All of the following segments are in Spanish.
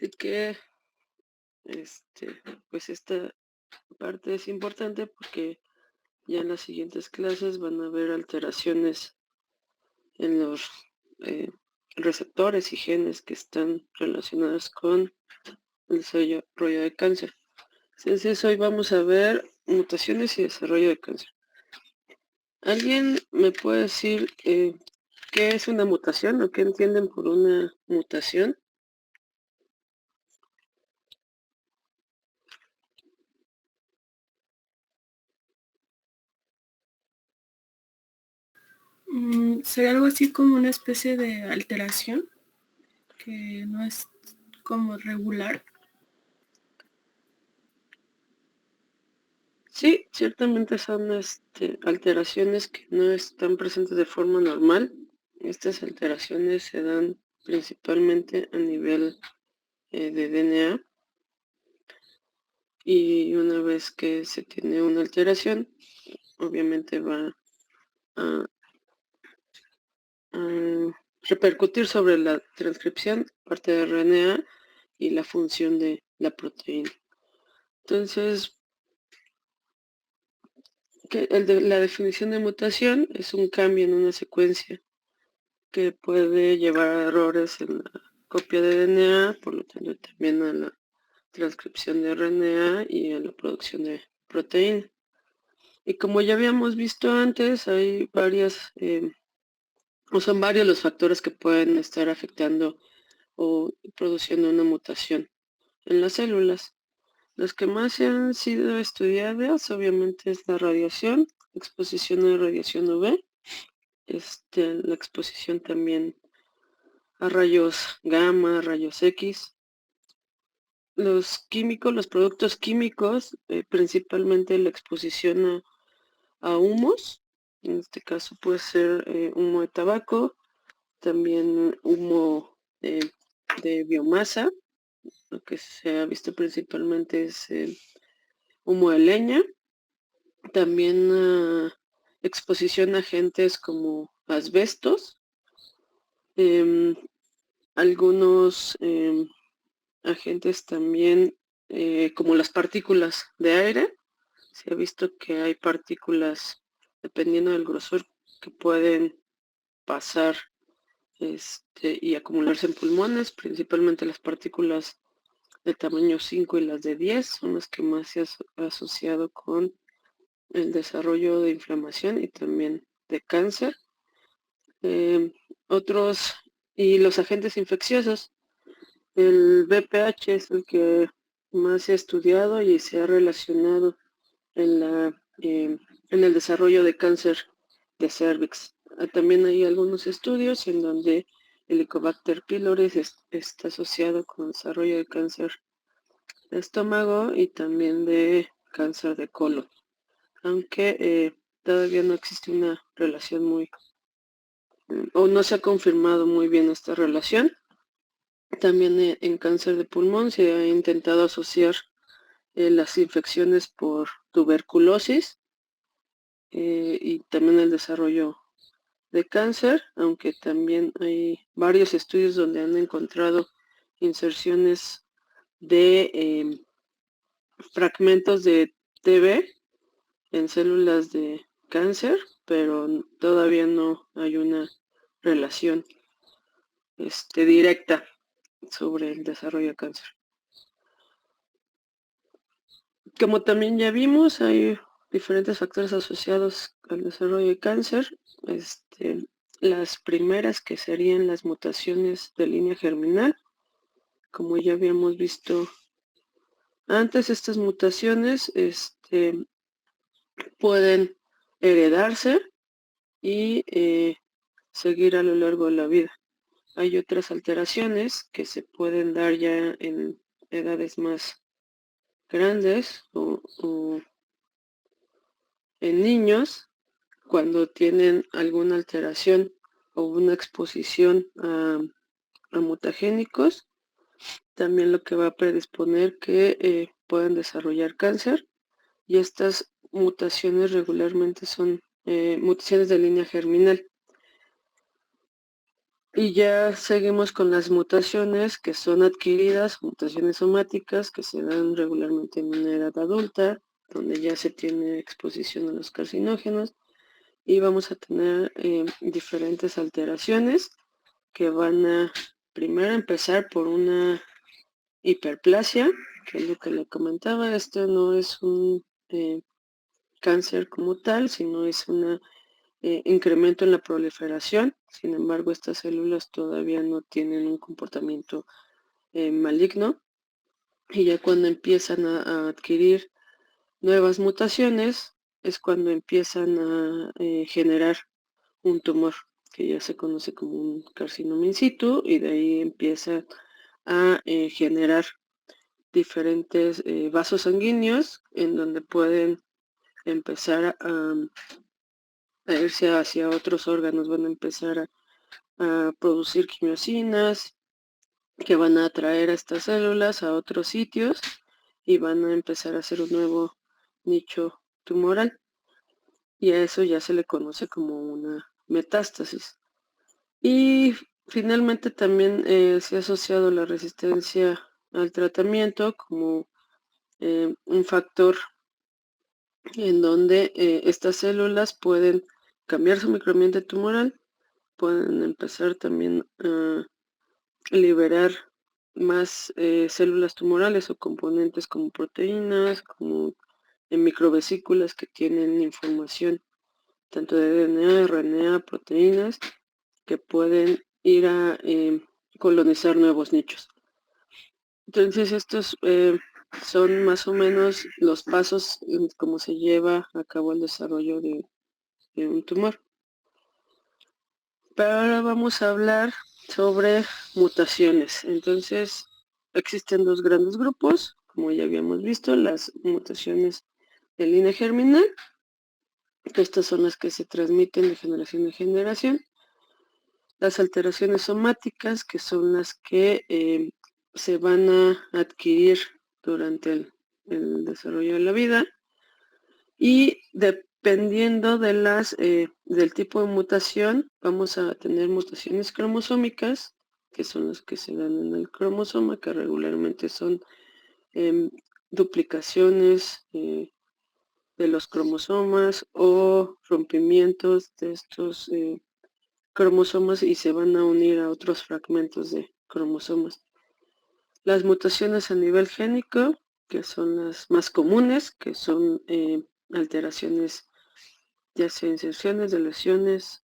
Así que, pues esta parte es importante porque ya en las siguientes clases van a haber alteraciones en los receptores y genes que están relacionados con el desarrollo de cáncer. Entonces hoy vamos a ver mutaciones y desarrollo de cáncer. ¿Alguien me puede decir qué es una mutación o qué entienden por una mutación? Sería algo así como una especie de alteración que no es como regular. Sí, ciertamente son alteraciones que no están presentes de forma normal. Estas alteraciones se dan principalmente a nivel de DNA, y una vez que se tiene una alteración, obviamente va a, a repercutir sobre la transcripción, parte de RNA y la función de la proteína. Entonces, la definición de mutación es un cambio en una secuencia que puede llevar a errores en la copia de DNA, por lo tanto también a la transcripción de RNA y a la producción de proteína. Y como ya habíamos visto antes, hay son varios los factores que pueden estar afectando o produciendo una mutación en las células. Las que más se han sido estudiadas, obviamente, es la radiación, exposición a radiación UV, la exposición también a rayos gamma, rayos X. Los químicos, los productos químicos, principalmente la exposición a humos, en este caso puede ser humo de tabaco, también humo de biomasa. Lo que se ha visto principalmente es humo de leña, también exposición a agentes como asbestos, algunos agentes también como las partículas de aire. Se ha visto que hay partículas, dependiendo del grosor, que pueden pasar y acumularse en pulmones, principalmente las partículas de tamaño 5 y las de 10 son las que más se ha asociado con el desarrollo de inflamación y también de cáncer. Otros, y los agentes infecciosos, el VPH es el que más se ha estudiado y se ha relacionado en el desarrollo de cáncer de cervix. También hay algunos estudios en donde el Helicobacter pylori está asociado con el desarrollo de cáncer de estómago y también de cáncer de colon, aunque todavía no existe una relación o no se ha confirmado muy bien esta relación. También en cáncer de pulmón se ha intentado asociar las infecciones por tuberculosis y también el desarrollo de cáncer, aunque también hay varios estudios donde han encontrado inserciones de fragmentos de TB en células de cáncer, pero todavía no hay una relación directa sobre el desarrollo de cáncer. Como también ya vimos, hay diferentes factores asociados al desarrollo de cáncer. Las primeras que serían las mutaciones de línea germinal. Como ya habíamos visto antes, estas mutaciones pueden heredarse y seguir a lo largo de la vida. Hay otras alteraciones que se pueden dar ya en edades más grandes o en niños cuando tienen alguna alteración o una exposición a mutagénicos, también lo que va a predisponer que puedan desarrollar cáncer, y estas mutaciones regularmente son mutaciones de línea germinal. Y ya seguimos con las mutaciones que son adquiridas, mutaciones somáticas que se dan regularmente en una edad adulta, donde ya se tiene exposición a los carcinógenos y vamos a tener diferentes alteraciones que van a primero empezar por una hiperplasia, que es lo que le comentaba. Esto no es un cáncer como tal, sino es un incremento en la proliferación. Sin embargo, estas células todavía no tienen un comportamiento maligno, y ya cuando empiezan a adquirir nuevas mutaciones es cuando empiezan a generar un tumor que ya se conoce como un carcinoma in situ, y de ahí empieza a generar diferentes vasos sanguíneos en donde pueden empezar a irse hacia otros órganos, van a empezar a producir quimiosinas que van a atraer a estas células a otros sitios y van a empezar a hacer un nuevo nicho tumoral, y a eso ya se le conoce como una metástasis. Y finalmente también se ha asociado la resistencia al tratamiento como un factor en donde estas células pueden cambiar su microambiente tumoral, pueden empezar también a liberar más células tumorales o componentes como proteínas, como en microvesículas que tienen información tanto de DNA, RNA, proteínas, que pueden ir a colonizar nuevos nichos. Entonces estos son más o menos los pasos en cómo se lleva a cabo el desarrollo de un tumor. Pero ahora vamos a hablar sobre mutaciones. Entonces existen dos grandes grupos, como ya habíamos visto, las mutaciones de línea germinal, que estas son las que se transmiten de generación en generación. Las alteraciones somáticas, que son las que se van a adquirir durante el desarrollo de la vida, y dependiendo de del tipo de mutación, vamos a tener mutaciones cromosómicas, que son las que se dan en el cromosoma, que regularmente son duplicaciones de los cromosomas o rompimientos de estos cromosomas y se van a unir a otros fragmentos de cromosomas. Las mutaciones a nivel génico, que son las más comunes, que son alteraciones, ya sea inserciones, deleciones,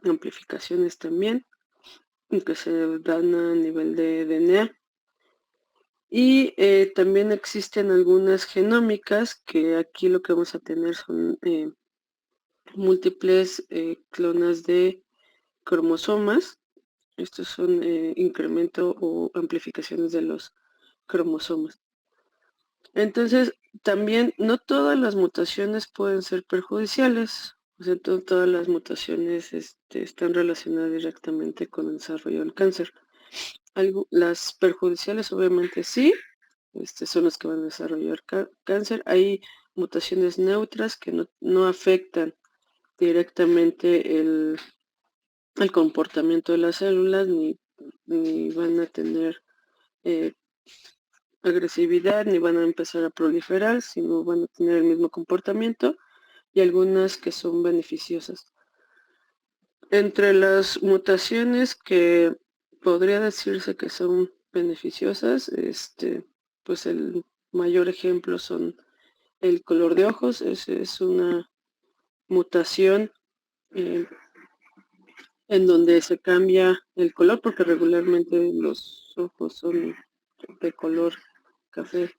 amplificaciones también, que se dan a nivel de DNA. Y también existen algunas genómicas, que aquí lo que vamos a tener son múltiples clonas de cromosomas. Estos son incremento o amplificaciones de los cromosomas. Entonces, también no todas las mutaciones pueden ser perjudiciales. O sea, todas las mutaciones están relacionadas directamente con el desarrollo del cáncer. Las perjudiciales obviamente sí, son las que van a desarrollar cáncer. Hay mutaciones neutras que no afectan directamente el comportamiento de las células, ni van a tener agresividad, ni van a empezar a proliferar, sino van a tener el mismo comportamiento, y algunas que son beneficiosas. Entre las mutaciones que podría decirse que son beneficiosas, pues el mayor ejemplo son el color de ojos. Es una mutación eh, en donde se cambia el color, porque regularmente los ojos son de color café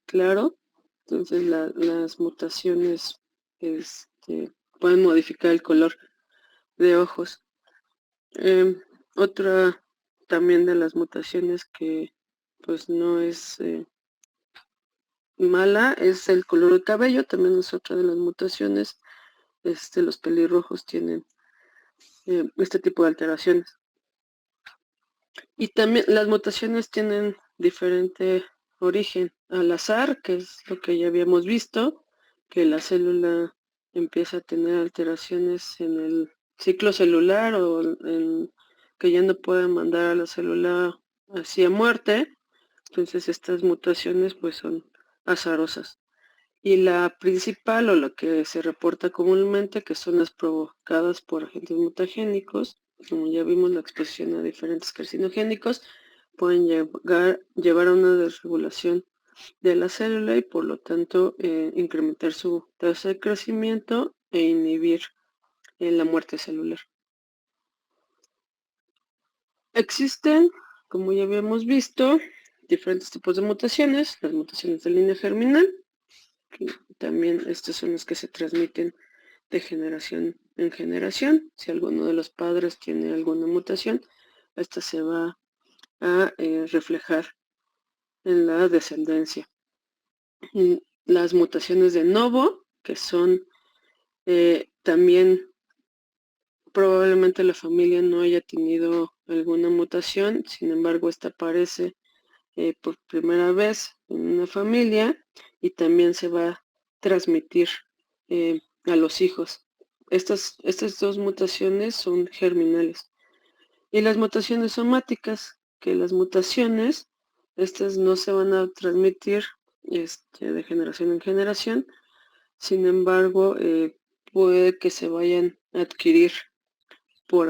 claro. Entonces las mutaciones pueden modificar el color de ojos. Otra también de las mutaciones que pues no es mala es el color del cabello, también es otra de las mutaciones. Los pelirrojos tienen este tipo de alteraciones. Y también las mutaciones tienen diferente origen: al azar, que es lo que ya habíamos visto, que la célula empieza a tener alteraciones en el ciclo celular o en que ya no pueden mandar a la célula hacia muerte. Entonces estas mutaciones pues son azarosas. Y la principal o la que se reporta comúnmente, que son las provocadas por agentes mutagénicos, como ya vimos, la exposición a diferentes carcinogénicos, pueden llevar a una desregulación de la célula y por lo tanto incrementar su tasa de crecimiento e inhibir la muerte celular. Existen, como ya habíamos visto, diferentes tipos de mutaciones, las mutaciones de línea germinal, que también estas son las que se transmiten de generación en generación. Si alguno de los padres tiene alguna mutación, esta se va a reflejar en la descendencia. Las mutaciones de novo, que son también probablemente la familia no haya tenido alguna mutación, sin embargo esta aparece por primera vez en una familia y también se va a transmitir a los hijos. Estas dos mutaciones son germinales. Y las mutaciones somáticas, que las mutaciones, estas no se van a transmitir de generación en generación, sin embargo, puede que se vayan a adquirir por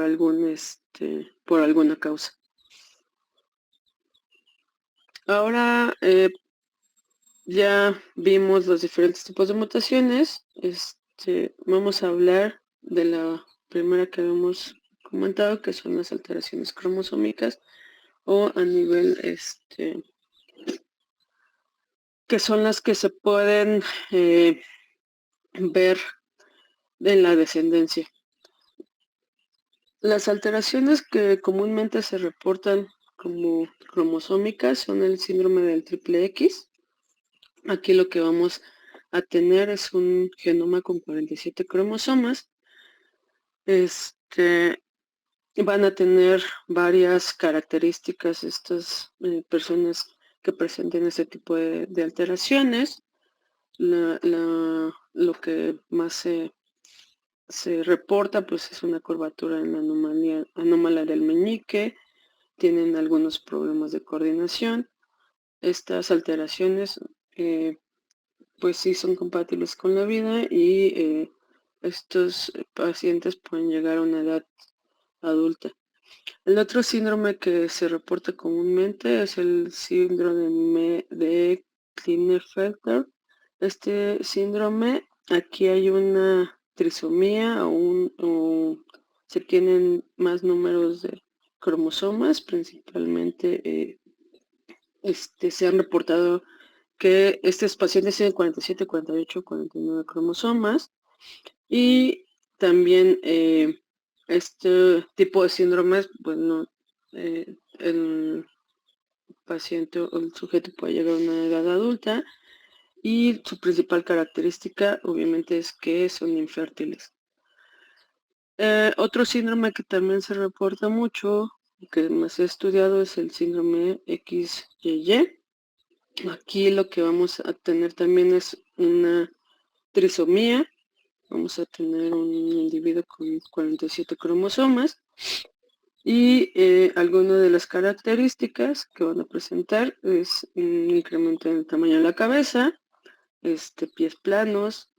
por alguna causa. Ahora ya vimos los diferentes tipos de mutaciones. Vamos a hablar de la primera que habíamos comentado, que son las alteraciones cromosómicas o a nivel que son las que se pueden ver en la descendencia. Las alteraciones que comúnmente se reportan como cromosómicas son el síndrome del triple X. Aquí lo que vamos a tener es un genoma con 47 cromosomas. Van a tener varias características estas personas que presenten este tipo de alteraciones. Lo que más se reporta pues es una curvatura en la anómala del meñique, tienen algunos problemas de coordinación. Estas alteraciones pues sí son compatibles con la vida y estos pacientes pueden llegar a una edad adulta. El otro síndrome que se reporta comúnmente es el síndrome de Klinefelter. Este síndrome, aquí hay una trisomía o se tienen más números de cromosomas, principalmente se han reportado que estos pacientes tienen 47, 48, 49 cromosomas y también este tipo de síndromes, bueno, el paciente o el sujeto puede llegar a una edad adulta y su principal característica obviamente es que son infértiles. Otro síndrome que también se reporta mucho, que más he estudiado, es el síndrome XYY. Aquí lo que vamos a tener también es una trisomía. Vamos a tener un individuo con 47 cromosomas y algunas de las características que van a presentar es un incremento en el tamaño de la cabeza, pies planos,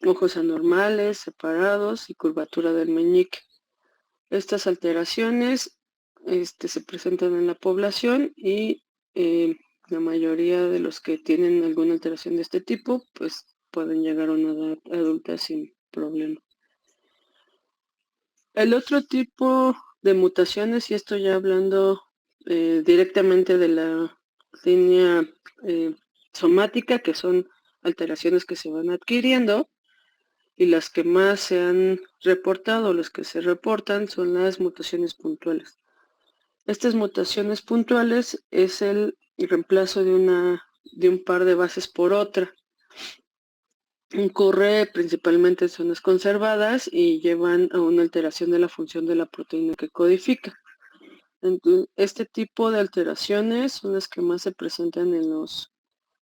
ojos anormales, separados y curvatura del meñique. Estas alteraciones se presentan en la población y la mayoría de los que tienen alguna alteración de este tipo, pues pueden llegar a una edad adulta sin problema. El otro tipo de mutaciones, y esto ya hablando directamente de la línea somática, que son alteraciones que se van adquiriendo, y las que más se han reportado, las que se reportan, son las mutaciones puntuales. Estas mutaciones puntuales es el reemplazo de un par de bases por otra. Ocurre principalmente en zonas conservadas y llevan a una alteración de la función de la proteína que codifica. Entonces, este tipo de alteraciones son las que más se presentan en los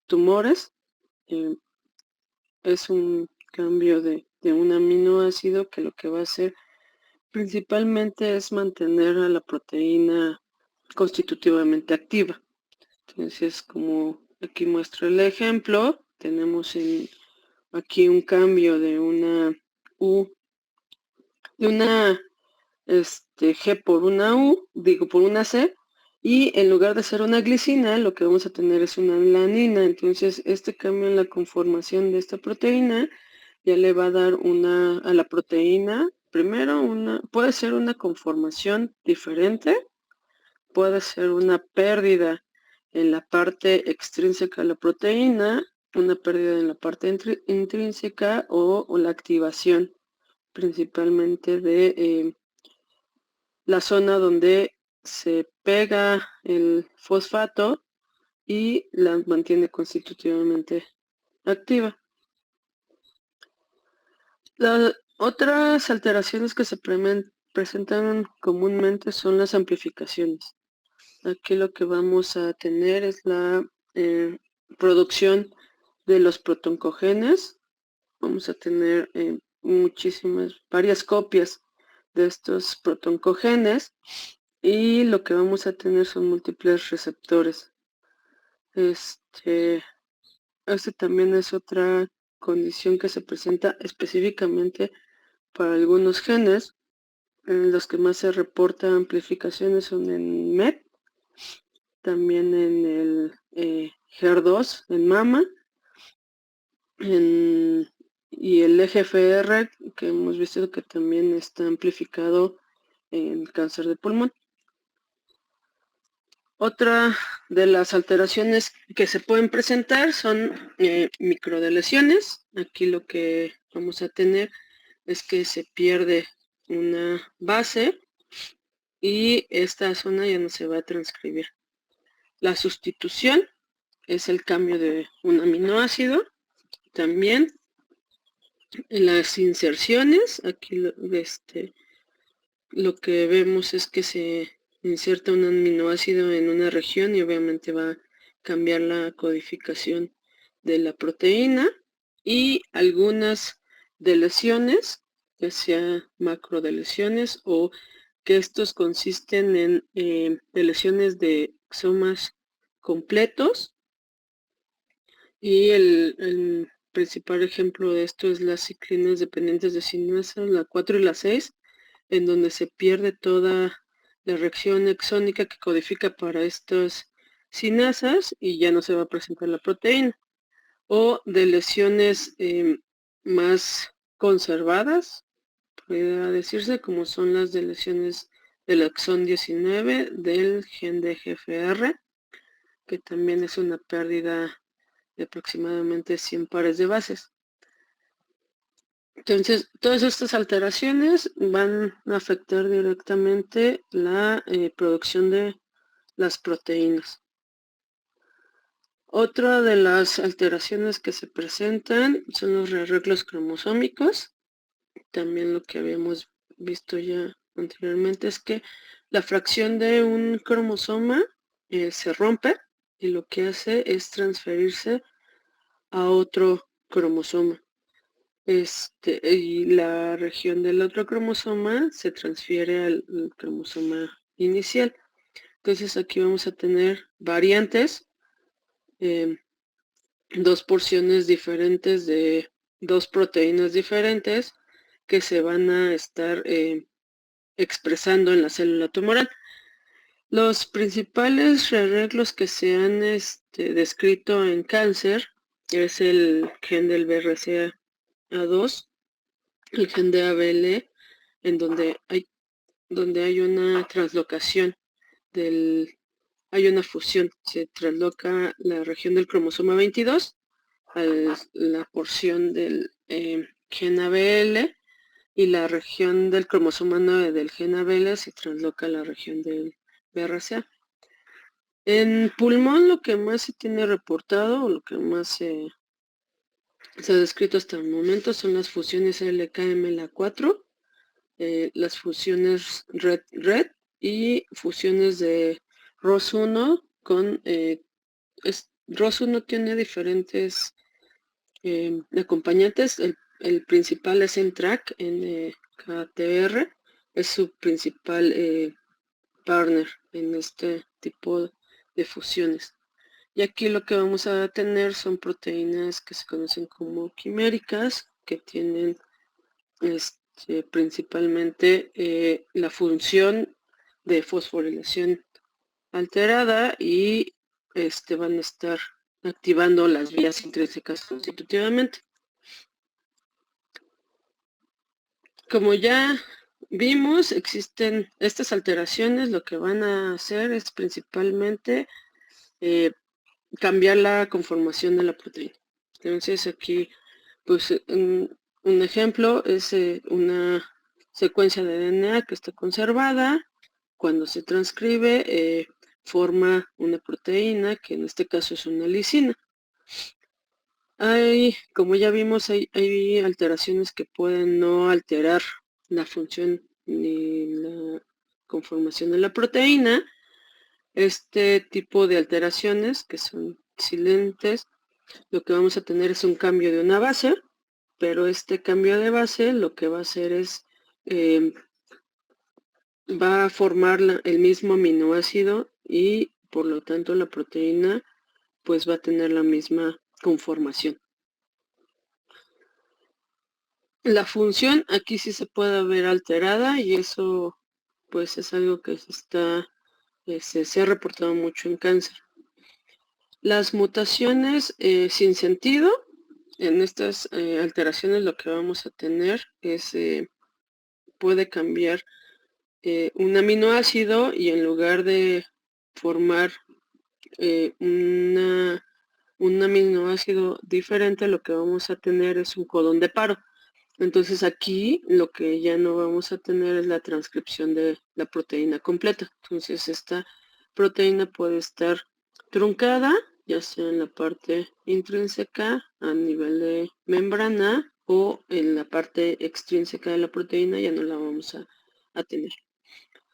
tumores. Es un cambio de un aminoácido que lo que va a hacer principalmente es mantener a la proteína constitutivamente activa. Entonces, como aquí muestra el ejemplo, tenemos aquí un cambio de una U, de una G por una U, por una C, y en lugar de ser una glicina, lo que vamos a tener es una alanina. Entonces, este cambio en la conformación de esta proteína ya le va a dar a la proteína, primero puede ser una conformación diferente, puede ser una pérdida en la parte extrínseca de la proteína, una pérdida en la parte intrínseca o la activación principalmente de la zona donde se pega el fosfato y la mantiene constitutivamente activa. Las otras alteraciones que se presentan comúnmente son las amplificaciones. Aquí lo que vamos a tener es la producción de los protoncogenes. Vamos a tener varias copias de estos protoncogenes y lo que vamos a tener son múltiples receptores. Este también es otra condición que se presenta específicamente para algunos genes. Los que más se reportan amplificaciones son en MET, también en el HER2 en mama, y el EGFR, que hemos visto que también está amplificado en cáncer de pulmón. Otra de las alteraciones que se pueden presentar son microdeleciones. Aquí lo que vamos a tener es que se pierde una base y esta zona ya no se va a transcribir. La sustitución es el cambio de un aminoácido. También las inserciones, aquí lo que vemos es que se inserta un aminoácido en una región y obviamente va a cambiar la codificación de la proteína, y algunas deleciones, ya sea macrodeleciones o que estos consisten en deleciones de exomas completos, y el principal ejemplo de esto es las ciclinas dependientes de sinasa, la 4 y la 6, en donde se pierde toda la reacción exónica que codifica para estas sinasas y ya no se va a presentar la proteína. O de lesiones más conservadas, podría decirse, como son las de lesiones del exón 19 del gen de GFR, que también es una pérdida de aproximadamente 100 pares de bases. Entonces, todas estas alteraciones van a afectar directamente la producción de las proteínas. Otra de las alteraciones que se presentan son los rearreglos cromosómicos. También lo que habíamos visto ya anteriormente es que la fracción de un cromosoma se rompe y lo que hace es transferirse a otro cromosoma. Y la región del otro cromosoma se transfiere al cromosoma inicial. Entonces aquí vamos a tener variantes, dos porciones diferentes de dos proteínas diferentes que se van a estar expresando en la célula tumoral. Los principales rearreglos que se han descrito en cáncer es el gen del BRCA2, el gen de ABL, en donde hay una translocación hay una fusión, se trasloca la región del cromosoma 22 a la porción del gen ABL, y la región del cromosoma 9 del gen ABL se trasloca a la región del BRCA. En pulmón lo que más se tiene reportado, o lo que más se ha descrito hasta el momento, son las fusiones LKMLA4, las fusiones red y fusiones de ROS1 con ROS1 tiene diferentes acompañantes. El principal es NTRK, NKTR, es su principal partner en este tipo de fusiones. Y aquí lo que vamos a tener son proteínas que se conocen como quiméricas, que tienen principalmente la función de fosforilación alterada y van a estar activando las vías intrínsecas constitutivamente. Como ya vimos, existen estas alteraciones, lo que van a hacer es principalmente cambiar la conformación de la proteína. Entonces aquí, pues un ejemplo es una secuencia de DNA que está conservada. Cuando se transcribe, forma una proteína, que en este caso es una lisina. Como ya vimos, hay alteraciones que pueden no alterar la función ni la conformación de la proteína. Este tipo de alteraciones, que son silentes, lo que vamos a tener es un cambio de una base, pero este cambio de base lo que va a hacer es, va a formar el mismo aminoácido y por lo tanto la proteína pues va a tener la misma conformación. La función aquí sí se puede ver alterada y eso pues es algo que se ha reportado mucho en cáncer. Las mutaciones sin sentido, en estas alteraciones lo que vamos a tener es, puede cambiar un aminoácido y en lugar de formar un aminoácido diferente, lo que vamos a tener es un codón de paro. Entonces aquí lo que ya no vamos a tener es la transcripción de la proteína completa. Entonces esta proteína puede estar truncada, ya sea en la parte intrínseca a nivel de membrana o en la parte extrínseca de la proteína ya no la vamos a tener.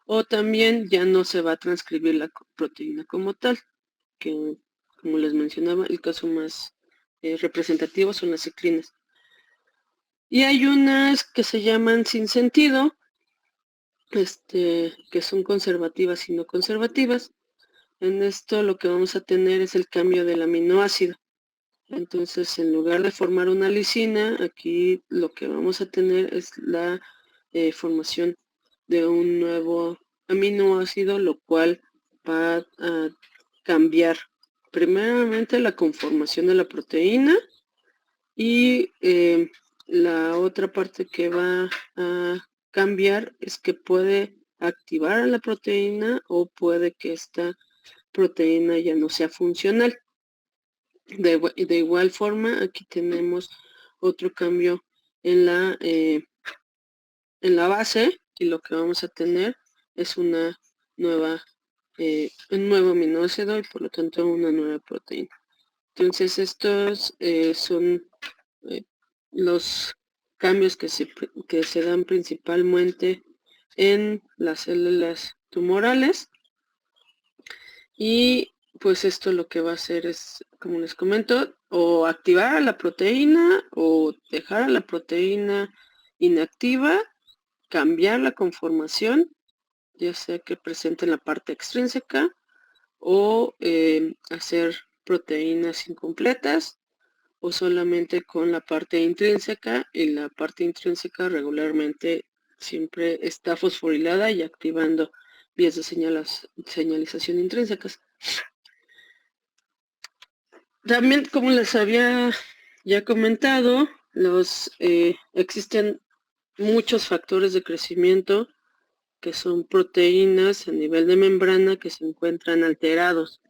O también ya no se va a transcribir la proteína como tal, que como les mencionaba, el caso más representativo son las ciclinas. Y hay unas que se llaman sin sentido, que son conservativas y no conservativas. En esto lo que vamos a tener es el cambio del aminoácido. Entonces, en lugar de formar una lisina, aquí lo que vamos a tener es la formación de un nuevo aminoácido, lo cual va a cambiar primeramente la conformación de la proteína y la otra parte que va a cambiar es que puede activar a la proteína o puede que esta proteína ya no sea funcional. De igual forma, aquí tenemos otro cambio en la base y lo que vamos a tener es un nuevo aminoácido y por lo tanto una nueva proteína. Entonces estos son los cambios que se dan principalmente en las células tumorales y pues esto lo que va a hacer es, como les comento, o activar a la proteína o dejar a la proteína inactiva, cambiar la conformación, ya sea que presente en la parte extrínseca o hacer proteínas incompletas o solamente con la parte intrínseca, y la parte intrínseca regularmente siempre está fosforilada y activando vías de señalización intrínsecas. También, como les había ya comentado, existen muchos factores de crecimiento que son proteínas a nivel de membrana que se encuentran alterados.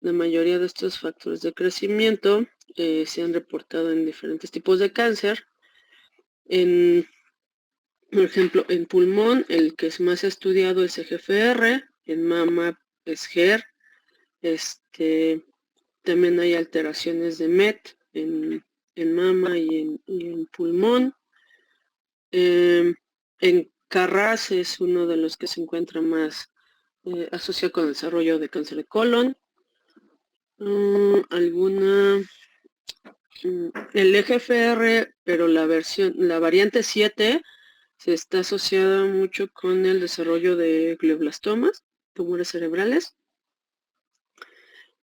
La mayoría de estos factores de crecimiento se han reportado en diferentes tipos de cáncer. Por ejemplo, en pulmón, el que es más estudiado es EGFR, en mama es GER, también hay alteraciones de MET en mama y en pulmón. En KRAS es uno de los que se encuentra más asociado con el desarrollo de cáncer de colon. El EGFR, pero la variante 7 se está asociada mucho con el desarrollo de glioblastomas, tumores cerebrales,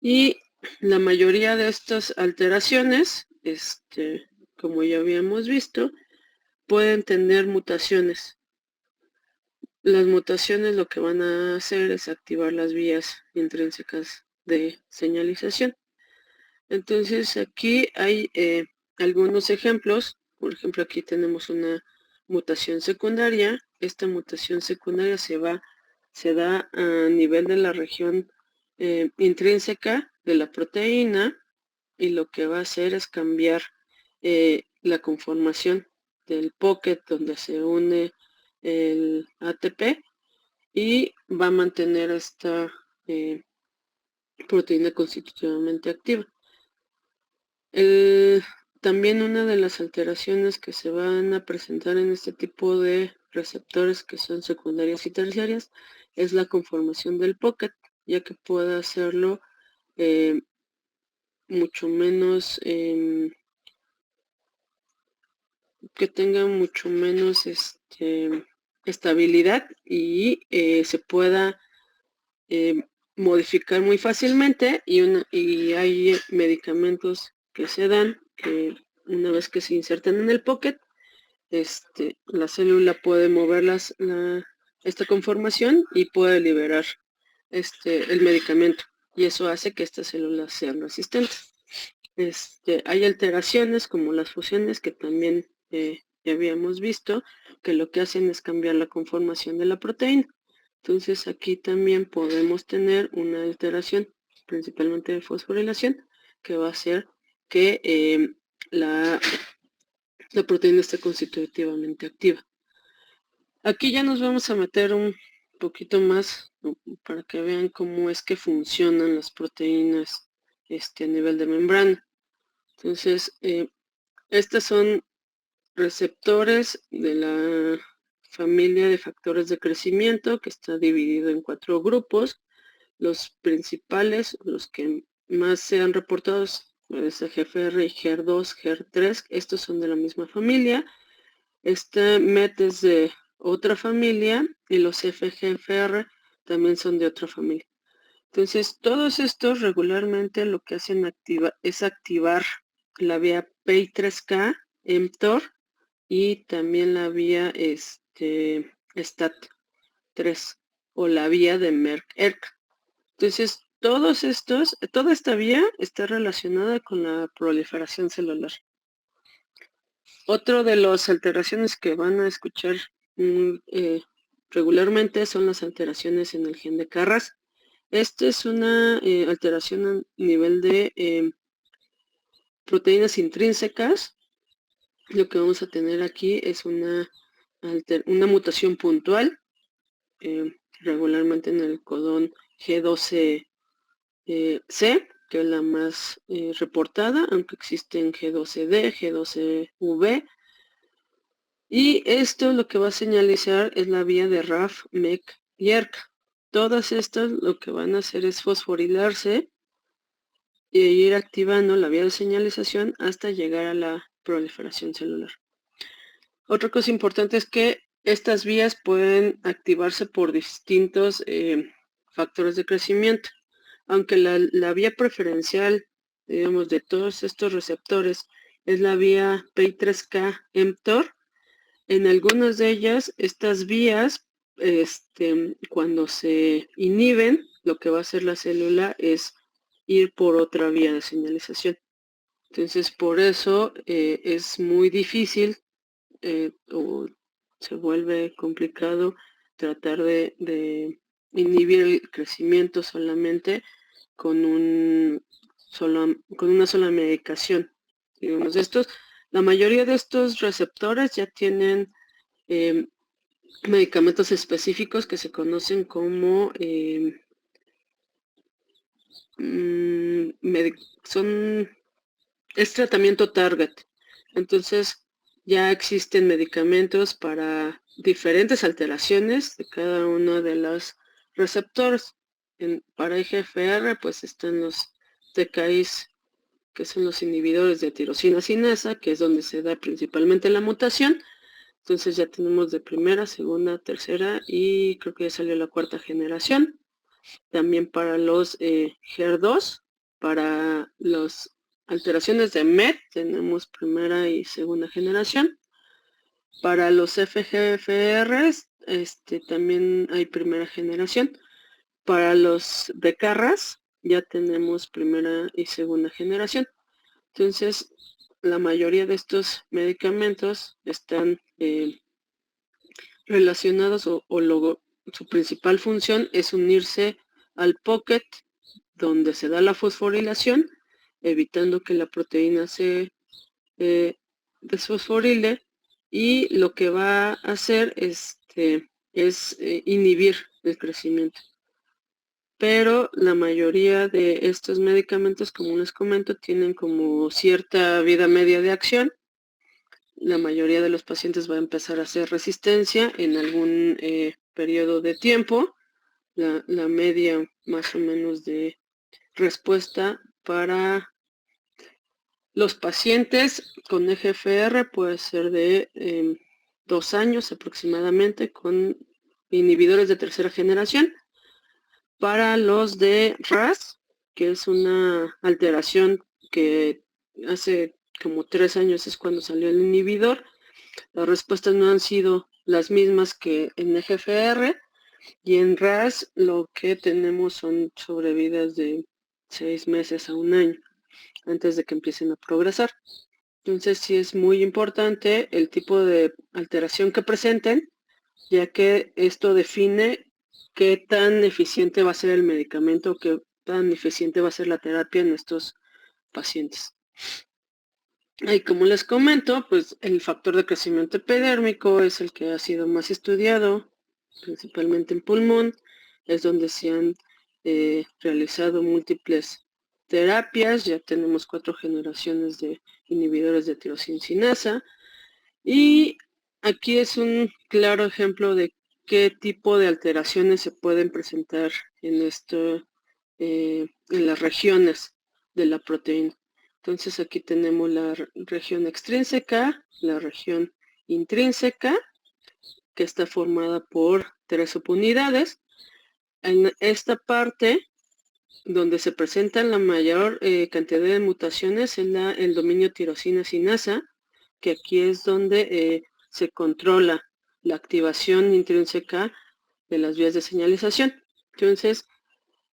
y la mayoría de estas alteraciones, como ya habíamos visto, pueden tener mutaciones. Las mutaciones lo que van a hacer es activar las vías intrínsecas de señalización. Entonces aquí hay algunos ejemplos. Por ejemplo, aquí tenemos una mutación secundaria. Esta mutación secundaria se da a nivel de la región intrínseca de la proteína, y lo que va a hacer es cambiar la conformación del pocket donde se une el ATP, y va a mantener esta proteína constitutivamente activa. También una de las alteraciones que se van a presentar en este tipo de receptores que son secundarias y terciarias es la conformación del pocket, ya que puede hacerlo mucho menos, que tenga mucho menos estabilidad, y se pueda modificar muy fácilmente, y hay medicamentos que se dan que una vez que se insertan en el pocket, la célula puede mover esta conformación y puede liberar el medicamento, y eso hace que estas células sean resistentes. Hay alteraciones como las fusiones que también ya habíamos visto, que lo que hacen es cambiar la conformación de la proteína. Entonces aquí también podemos tener una alteración, principalmente de fosforilación, que va a hacer que la proteína esté constitutivamente activa. Aquí ya nos vamos a meter un poquito más para que vean cómo es que funcionan las proteínas a nivel de membrana. Entonces, estas son receptores de la familia de factores de crecimiento, que está dividido en 4 grupos. Los principales, los que más se han reportado, es GFR y HER2, HER3. Estos son de la misma familia. MET es de otra familia, y los FGFR también son de otra familia. Entonces, todos estos regularmente lo que hacen es activar la vía PI3K, mTOR, y también la vía STAT3, o la vía de Merck-ERK. Entonces, toda esta vía está relacionada con la proliferación celular. Otro de las alteraciones que van a escuchar regularmente son las alteraciones en el gen de Carras. Esta es una alteración a nivel de proteínas intrínsecas. Lo que vamos a tener aquí es una mutación puntual, regularmente en el codón G12C, que es la más reportada, aunque existen G12D, G12V. Y esto lo que va a señalizar es la vía de RAF, MEK y ERK. Todas estas lo que van a hacer es fosforilarse y ir activando la vía de señalización hasta llegar a la proliferación celular. Otra cosa importante es que estas vías pueden activarse por distintos factores de crecimiento, aunque la vía preferencial, digamos, de todos estos receptores es la vía PI3K mTOR. En algunas de ellas, estas vías, cuando se inhiben, lo que va a hacer la célula es ir por otra vía de señalización. Entonces, por eso es muy difícil o se vuelve complicado tratar de inhibir el crecimiento solamente con una sola medicación. Digamos, la mayoría de estos receptores ya tienen medicamentos específicos que se conocen como es tratamiento target. Entonces ya existen medicamentos para diferentes alteraciones de cada uno de los receptores. Para IGFR pues están los TKIs, que son los inhibidores de tirosina sinasa, que es donde se da principalmente la mutación. Entonces ya tenemos de primera, segunda, tercera y creo que ya salió la cuarta generación. También para los HER2, para las alteraciones de MET tenemos primera y segunda generación. Para los FGFRs también hay primera generación. Para los BCARRAS ya tenemos primera y segunda generación. Entonces, la mayoría de estos medicamentos están relacionados su principal función es unirse al pocket donde se da la fosforilación, evitando que la proteína se desfosforile, y lo que va a hacer es inhibir el crecimiento. Pero la mayoría de estos medicamentos, como les comento, tienen como cierta vida media de acción. La mayoría de los pacientes va a empezar a hacer resistencia en algún periodo de tiempo. La media más o menos de respuesta para los pacientes con EGFR puede ser de 2 años aproximadamente con inhibidores de tercera generación. Para los de RAS, que es una alteración que hace como 3 años es cuando salió el inhibidor, las respuestas no han sido las mismas que en EGFR, y en RAS lo que tenemos son sobrevidas de 6 meses a 1 año antes de que empiecen a progresar. Entonces sí es muy importante el tipo de alteración que presenten, ya que esto define qué tan eficiente va a ser el medicamento, qué tan eficiente va a ser la terapia en estos pacientes. Y como les comento, pues el factor de crecimiento epidérmico es el que ha sido más estudiado, principalmente en pulmón, es donde se han realizado múltiples terapias. Ya tenemos 4 generaciones de inhibidores de tirosineasa, y aquí es un claro ejemplo de qué tipo de alteraciones se pueden presentar en en las regiones de la proteína. Entonces aquí tenemos la región extrínseca, la región intrínseca, que está formada por 3 subunidades. En esta parte, donde se presentan la mayor cantidad de mutaciones, es el dominio tirosina-sinasa, que aquí es donde se controla la activación intrínseca de las vías de señalización. Entonces,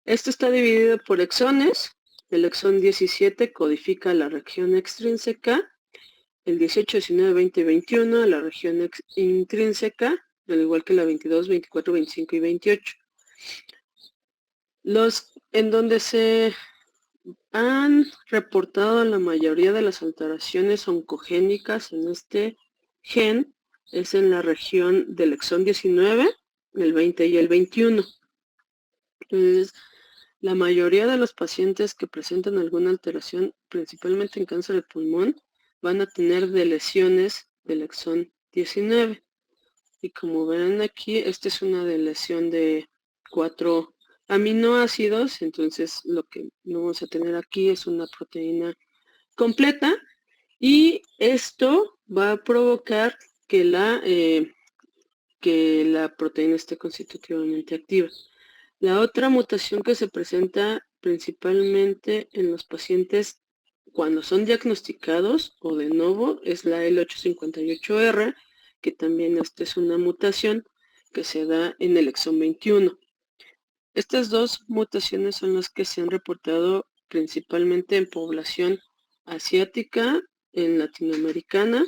esto está dividido por exones. El exón 17 codifica la región extrínseca, el 18, 19, 20, 21 la región intrínseca, al igual que la 22, 24, 25 y 28. Los en donde se han reportado la mayoría de las alteraciones oncogénicas en este gen es en la región del exón 19, el 20 y el 21. Entonces, la mayoría de los pacientes que presentan alguna alteración, principalmente en cáncer de pulmón, van a tener lesiones del exón 19. Y como verán aquí, esta es una lesión de 4 aminoácidos, entonces lo que vamos a tener aquí es una proteína completa, y esto va a provocar que la proteína esté constitutivamente activa. La otra mutación que se presenta principalmente en los pacientes cuando son diagnosticados o de nuevo es la L858R, que también esta es una mutación que se da en el exón 21. Estas dos mutaciones son las que se han reportado principalmente en población asiática, en latinoamericana,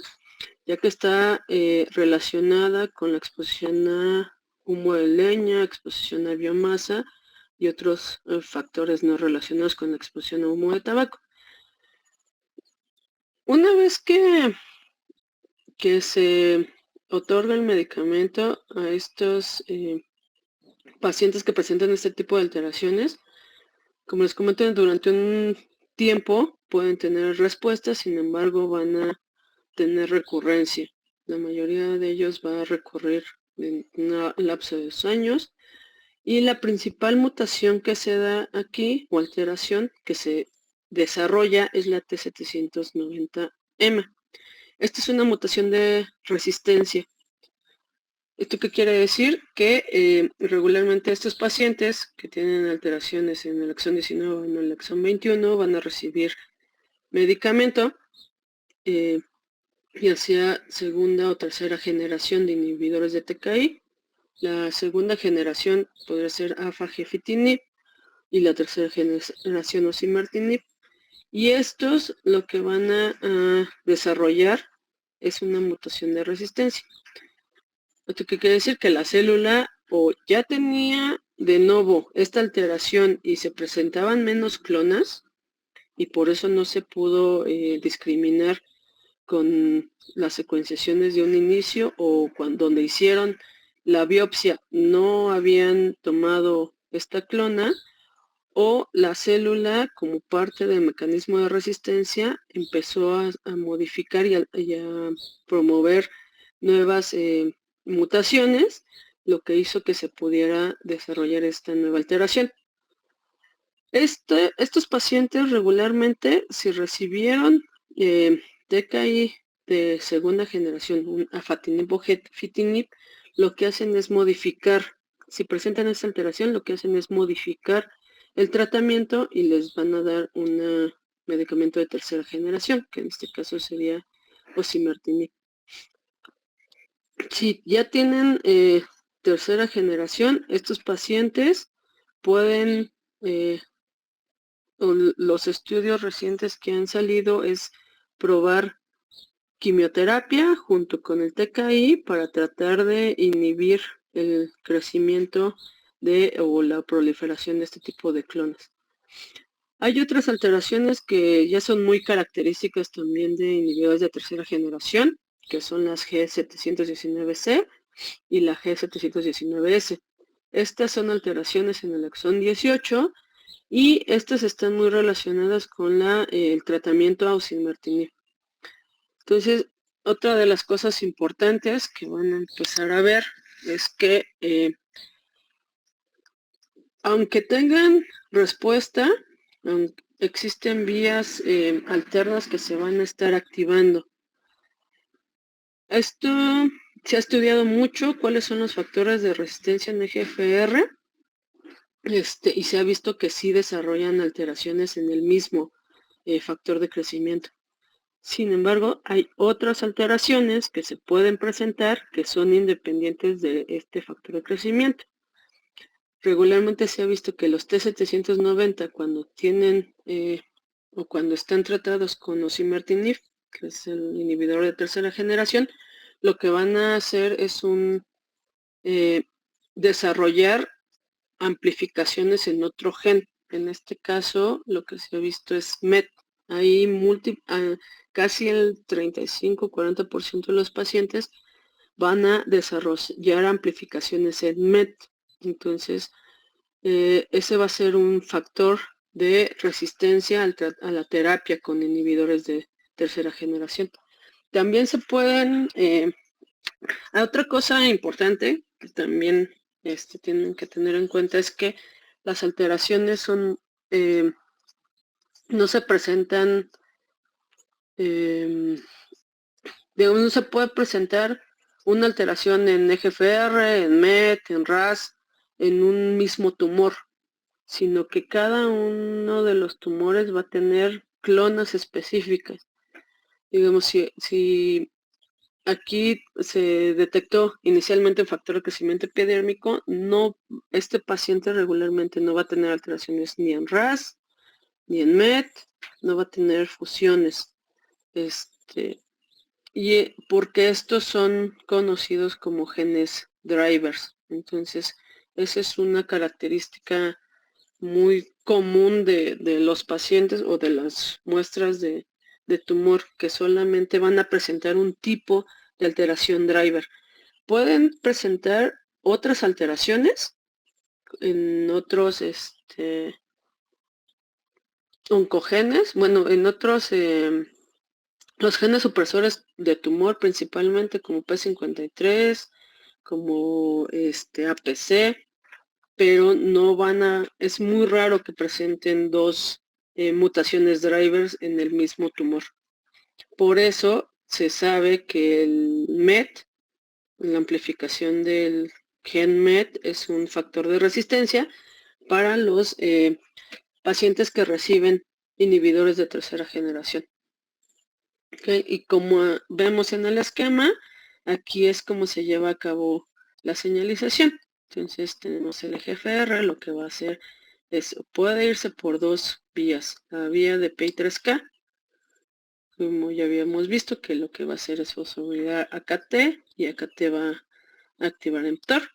ya que está relacionada con la exposición a humo de leña, exposición a biomasa y otros factores no relacionados con la exposición a humo de tabaco. Una vez que se otorga el medicamento a estos pacientes que presentan este tipo de alteraciones, como les comenté, durante un tiempo pueden tener respuestas, sin embargo van a tener recurrencia. La mayoría de ellos va a recurrir en un lapso de 2 años, y la principal mutación que se da aquí, o alteración que se desarrolla, es la T790M. Esta es una mutación de resistencia ¿Esto qué quiere decir? Que regularmente estos pacientes que tienen alteraciones en el exón 19 o en el exón 21 van a recibir medicamento, ya sea segunda o tercera generación de inhibidores de TKI. La segunda generación podría ser afagefitinib y la tercera generación osimertinib. Y estos lo que van a desarrollar es una mutación de resistencia. Esto que quiere decir que la célula o ya tenía de nuevo esta alteración y se presentaban menos clonas y por eso no se pudo discriminar con las secuenciaciones de un inicio o cuando donde hicieron la biopsia no habían tomado esta clona o la célula como parte del mecanismo de resistencia empezó a modificar y a promover nuevas mutaciones, lo que hizo que se pudiera desarrollar esta nueva alteración. Estos pacientes regularmente, si recibieron TKI de segunda generación, un afatinib o gefitinib, lo que hacen es modificar, si presentan esta alteración, lo que hacen es modificar el tratamiento y les van a dar un medicamento de tercera generación, que en este caso sería osimertinib. Si ya tienen tercera generación, estos pacientes pueden los estudios recientes que han salido es probar quimioterapia junto con el TKI para tratar de inhibir el crecimiento o la proliferación de este tipo de clones. Hay otras alteraciones que ya son muy características también de inhibidores de tercera generación, que son las G719C y la G719S. Estas son alteraciones en el exón 18 y estas están muy relacionadas con el tratamiento osimertinib. Entonces, otra de las cosas importantes que van a empezar a ver es que aunque tengan respuesta, existen vías alternas que se van a estar activando. Esto se ha estudiado mucho cuáles son los factores de resistencia en EGFR. Y se ha visto que sí desarrollan alteraciones en el mismo factor de crecimiento. Sin embargo, hay otras alteraciones que se pueden presentar que son independientes de este factor de crecimiento. Regularmente se ha visto que los T790 cuando tienen o cuando están tratados con osimertinib, que es el inhibidor de tercera generación, lo que van a hacer es desarrollar amplificaciones en otro gen. En este caso, lo que se ha visto es MET. Hay casi el 35-40% de los pacientes van a desarrollar amplificaciones en MET. Entonces, ese va a ser un factor de resistencia a la terapia con inhibidores de tercera generación. También se pueden... otra cosa importante que también tienen que tener en cuenta es que las alteraciones son no se presentan, digamos, no se puede presentar una alteración en EGFR, en MET, en RAS, en un mismo tumor, sino que cada uno de los tumores va a tener clonas específicas. Digamos, si aquí se detectó inicialmente un factor de crecimiento epidérmico, este paciente regularmente no va a tener alteraciones ni en RAS, ni en MET, no va a tener fusiones. Porque estos son conocidos como genes drivers. Entonces, esa es una característica muy común de los pacientes o de las muestras de tumor que solamente van a presentar un tipo de alteración driver. Pueden presentar otras alteraciones en otros oncogenes, bueno, en otros los genes supresores de tumor principalmente como P53, como APC, pero no es muy raro que presenten dos mutaciones drivers en el mismo tumor. Por eso se sabe que el MET La amplificación del gen MET es un factor de resistencia para los pacientes que reciben inhibidores de tercera generación. ¿Okay? Y como vemos en el esquema, aquí es como se lleva a cabo la señalización. Entonces tenemos el EGFR, lo que va a hacer es, puede irse por dos vías. La vía de PI3K, como ya habíamos visto, que lo que va a hacer es fosforilizar AKT y AKT va a activar mTOR.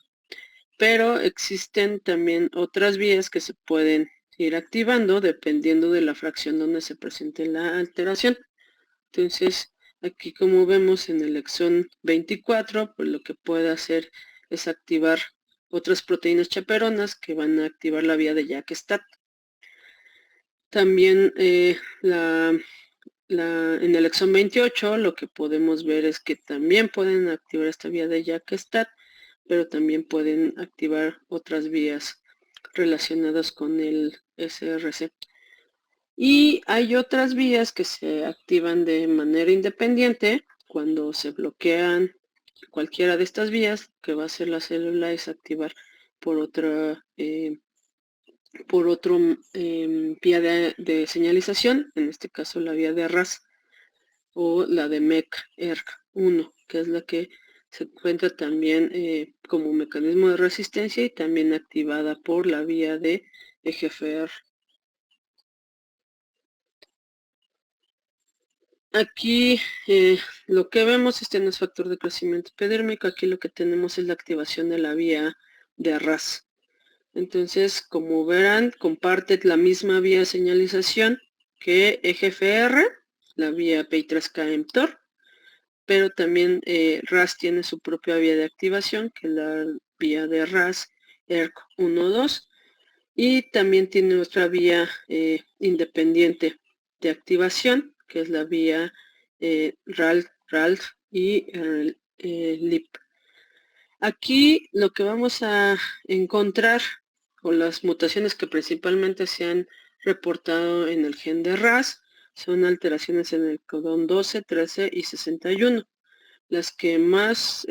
Pero existen también otras vías que se pueden ir activando dependiendo de la fracción donde se presente la alteración. Entonces, aquí como vemos en el exón 24, pues lo que puede hacer es activar otras proteínas chaperonas que van a activar la vía de JAK-STAT. También en el exón 28 lo que podemos ver es que también pueden activar esta vía de JAK-STAT, pero también pueden activar otras vías relacionadas con el SRC. Y hay otras vías que se activan de manera independiente cuando se bloquean cualquiera de estas vías, que va a hacer la célula es activar por otra vía de señalización, en este caso la vía de RAS o la de MEC-ERK1, que es la que se encuentra también como mecanismo de resistencia y también activada por la vía de EGFR. Aquí lo que vemos no es factor de crecimiento epidérmico, aquí lo que tenemos es la activación de la vía de RAS. Entonces, como verán, comparte la misma vía de señalización que EGFR, la vía PI3K-mTOR, pero también RAS tiene su propia vía de activación, que es la vía de RAS ERK1-2, y también tiene otra vía independiente de activación, que es la vía RALT y LIP. Aquí lo que vamos a encontrar, o las mutaciones que principalmente se han reportado en el gen de RAS, son alteraciones en el codón 12, 13 y 61. Las que más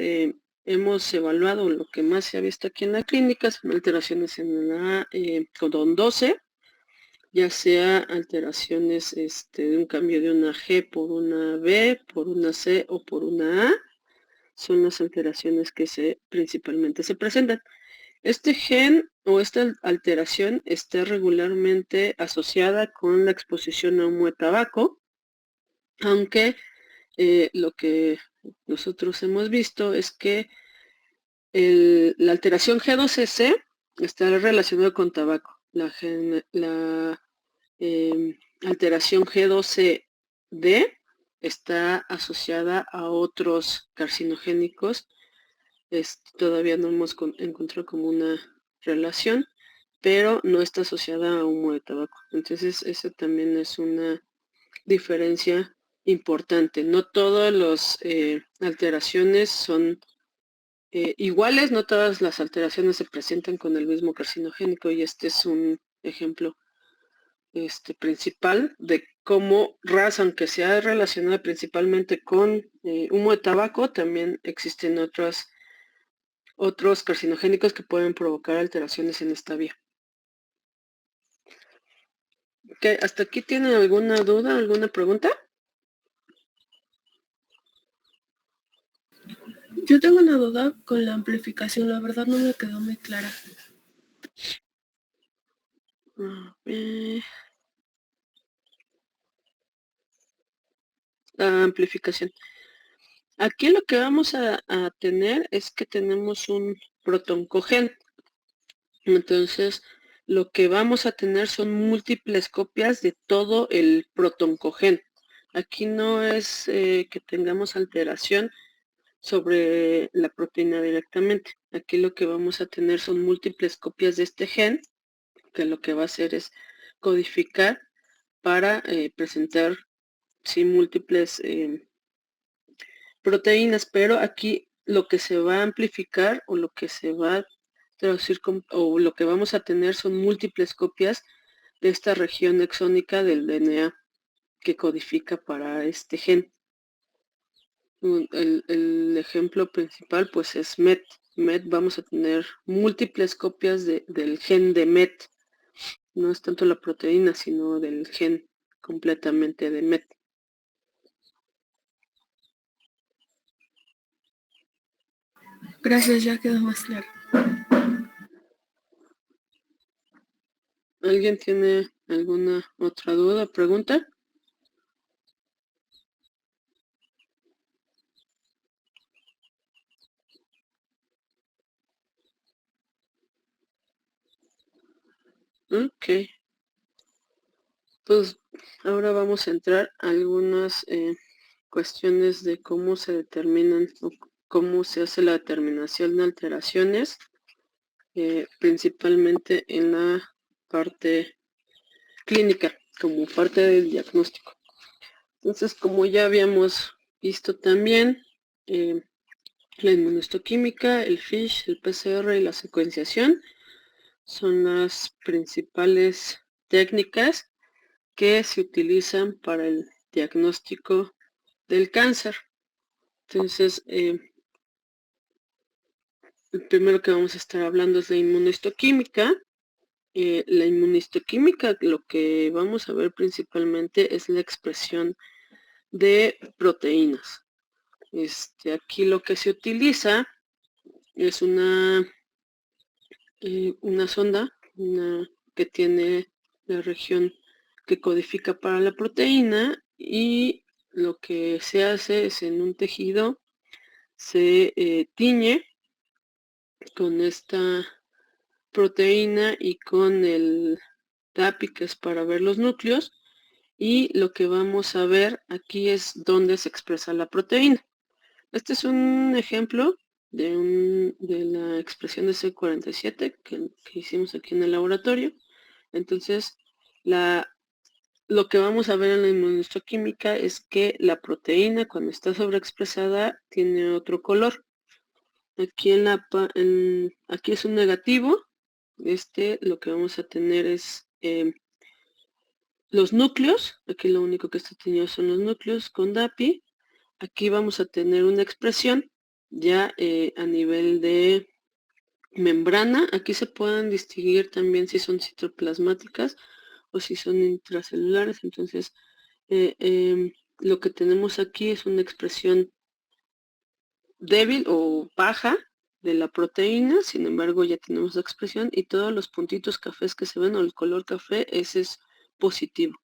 hemos evaluado, lo que más se ha visto aquí en la clínica, son alteraciones en la codón 12, ya sea alteraciones de un cambio de una G por una B, por una C o por una A, son las alteraciones que principalmente se presentan. Este gen o esta alteración está regularmente asociada con la exposición a humo de tabaco, aunque lo que nosotros hemos visto es que la alteración G2S está relacionada con tabaco. La alteración G12D está asociada a otros carcinogénicos. Todavía no hemos encontrado como una relación, pero no está asociada a humo de tabaco. Entonces, eso también es una diferencia importante. No todas las alteraciones son iguales, no todas las alteraciones se presentan con el mismo carcinogénico, y este es un ejemplo principal de cómo RAS, aunque sea relacionada principalmente con humo de tabaco, también existen otros carcinogénicos que pueden provocar alteraciones en esta vía. Okay, ¿hasta aquí tienen alguna duda, alguna pregunta? Yo tengo una duda con la amplificación, la verdad no me quedó muy clara. La amplificación. Aquí lo que vamos a tener es que tenemos un protoncogen. Entonces, lo que vamos a tener son múltiples copias de todo el protoncogen. Aquí no es que tengamos alteración sobre la proteína directamente. Aquí lo que vamos a tener son múltiples copias de este gen, que lo que va a hacer es codificar para presentar múltiples proteínas, pero aquí lo que se va a amplificar o lo que se va a traducir o lo que vamos a tener son múltiples copias de esta región exónica del DNA que codifica para este gen. El ejemplo principal pues es MET. MET vamos a tener múltiples copias del gen de MET. No es tanto la proteína, sino del gen completamente de MET. Gracias, ya quedó más claro. ¿Alguien tiene alguna otra duda o pregunta? Ok. Pues ahora vamos a entrar a algunas cuestiones de cómo se determinan o cómo se hace la determinación de alteraciones, principalmente en la parte clínica, como parte del diagnóstico. Entonces, como ya habíamos visto también, la inmunohistoquímica, el FISH, el PCR y la secuenciación son las principales técnicas que se utilizan para el diagnóstico del cáncer. Entonces, el primero que vamos a estar hablando es la inmunohistoquímica. La inmunohistoquímica, lo que vamos a ver principalmente es la expresión de proteínas. Aquí lo que se utiliza es una sonda que tiene la región que codifica para la proteína, y lo que se hace es en un tejido se tiñe con esta proteína y con el TAPI, que es para ver los núcleos, y lo que vamos a ver aquí es dónde se expresa la proteína. Este es un ejemplo de la expresión de C47 que hicimos aquí en el laboratorio. Entonces, lo que vamos a ver en la inmunohistoquímica es que la proteína, cuando está sobreexpresada, tiene otro color. Aquí aquí es un negativo. Lo que vamos a tener es los núcleos. Aquí lo único que está teñido son los núcleos con DAPI. Aquí vamos a tener una expresión ya a nivel de membrana. Aquí se pueden distinguir también si son citoplasmáticas o si son intracelulares. Entonces, lo que tenemos aquí es una expresión débil o baja de la proteína. Sin embargo, ya tenemos la expresión, y todos los puntitos cafés que se ven, o el color café, ese es positivo.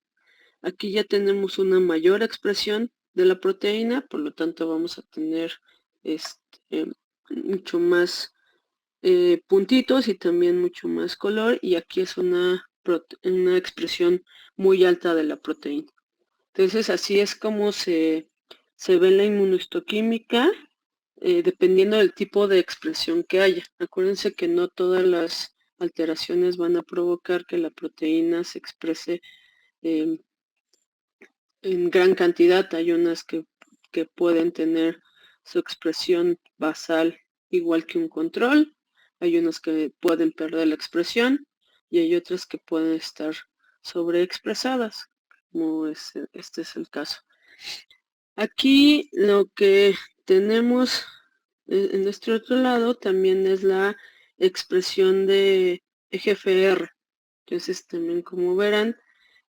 Aquí ya tenemos una mayor expresión de la proteína, por lo tanto vamos a tener mucho más puntitos y también mucho más color, y aquí es una expresión muy alta de la proteína. Entonces, así es como se ve la inmunohistoquímica, dependiendo del tipo de expresión que haya. Acuérdense que no todas las alteraciones van a provocar que la proteína se exprese en gran cantidad. Hay unas que pueden tener su expresión basal igual que un control, hay unas que pueden perder la expresión, y hay otras que pueden estar sobreexpresadas, como este es el caso. Aquí lo que tenemos en nuestro otro lado también es la expresión de EGFR. Entonces, también, como verán,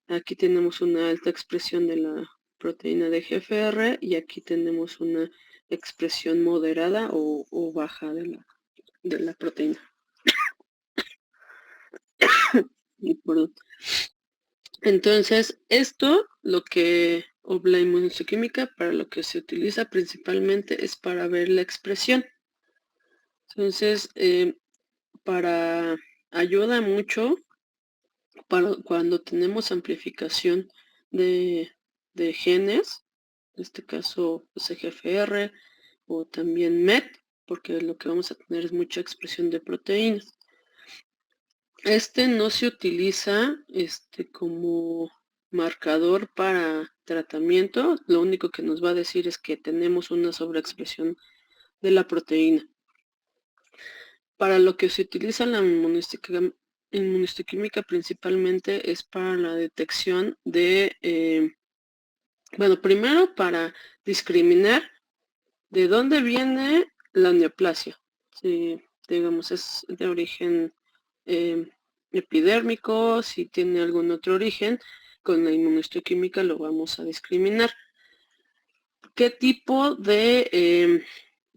aquí tenemos una alta expresión de la proteína de EGFR, y aquí tenemos una expresión moderada o baja de la proteína. Entonces, la inmunohistoquímica, para lo que se utiliza principalmente es para ver la expresión. Entonces, ayuda mucho para cuando tenemos amplificación de genes, en este caso pues, EGFR o también MET, porque lo que vamos a tener es mucha expresión de proteínas. No se utiliza como marcador para tratamiento. Lo único que nos va a decir es que tenemos una sobreexpresión de la proteína. Para lo que se utiliza la inmunohistoquímica principalmente es para la detección de, bueno, primero para discriminar ¿De dónde viene la neoplasia? Si, digamos, es de origen epidérmico, si tiene algún otro origen, con la inmunohistoquímica lo vamos a discriminar. ¿Qué tipo de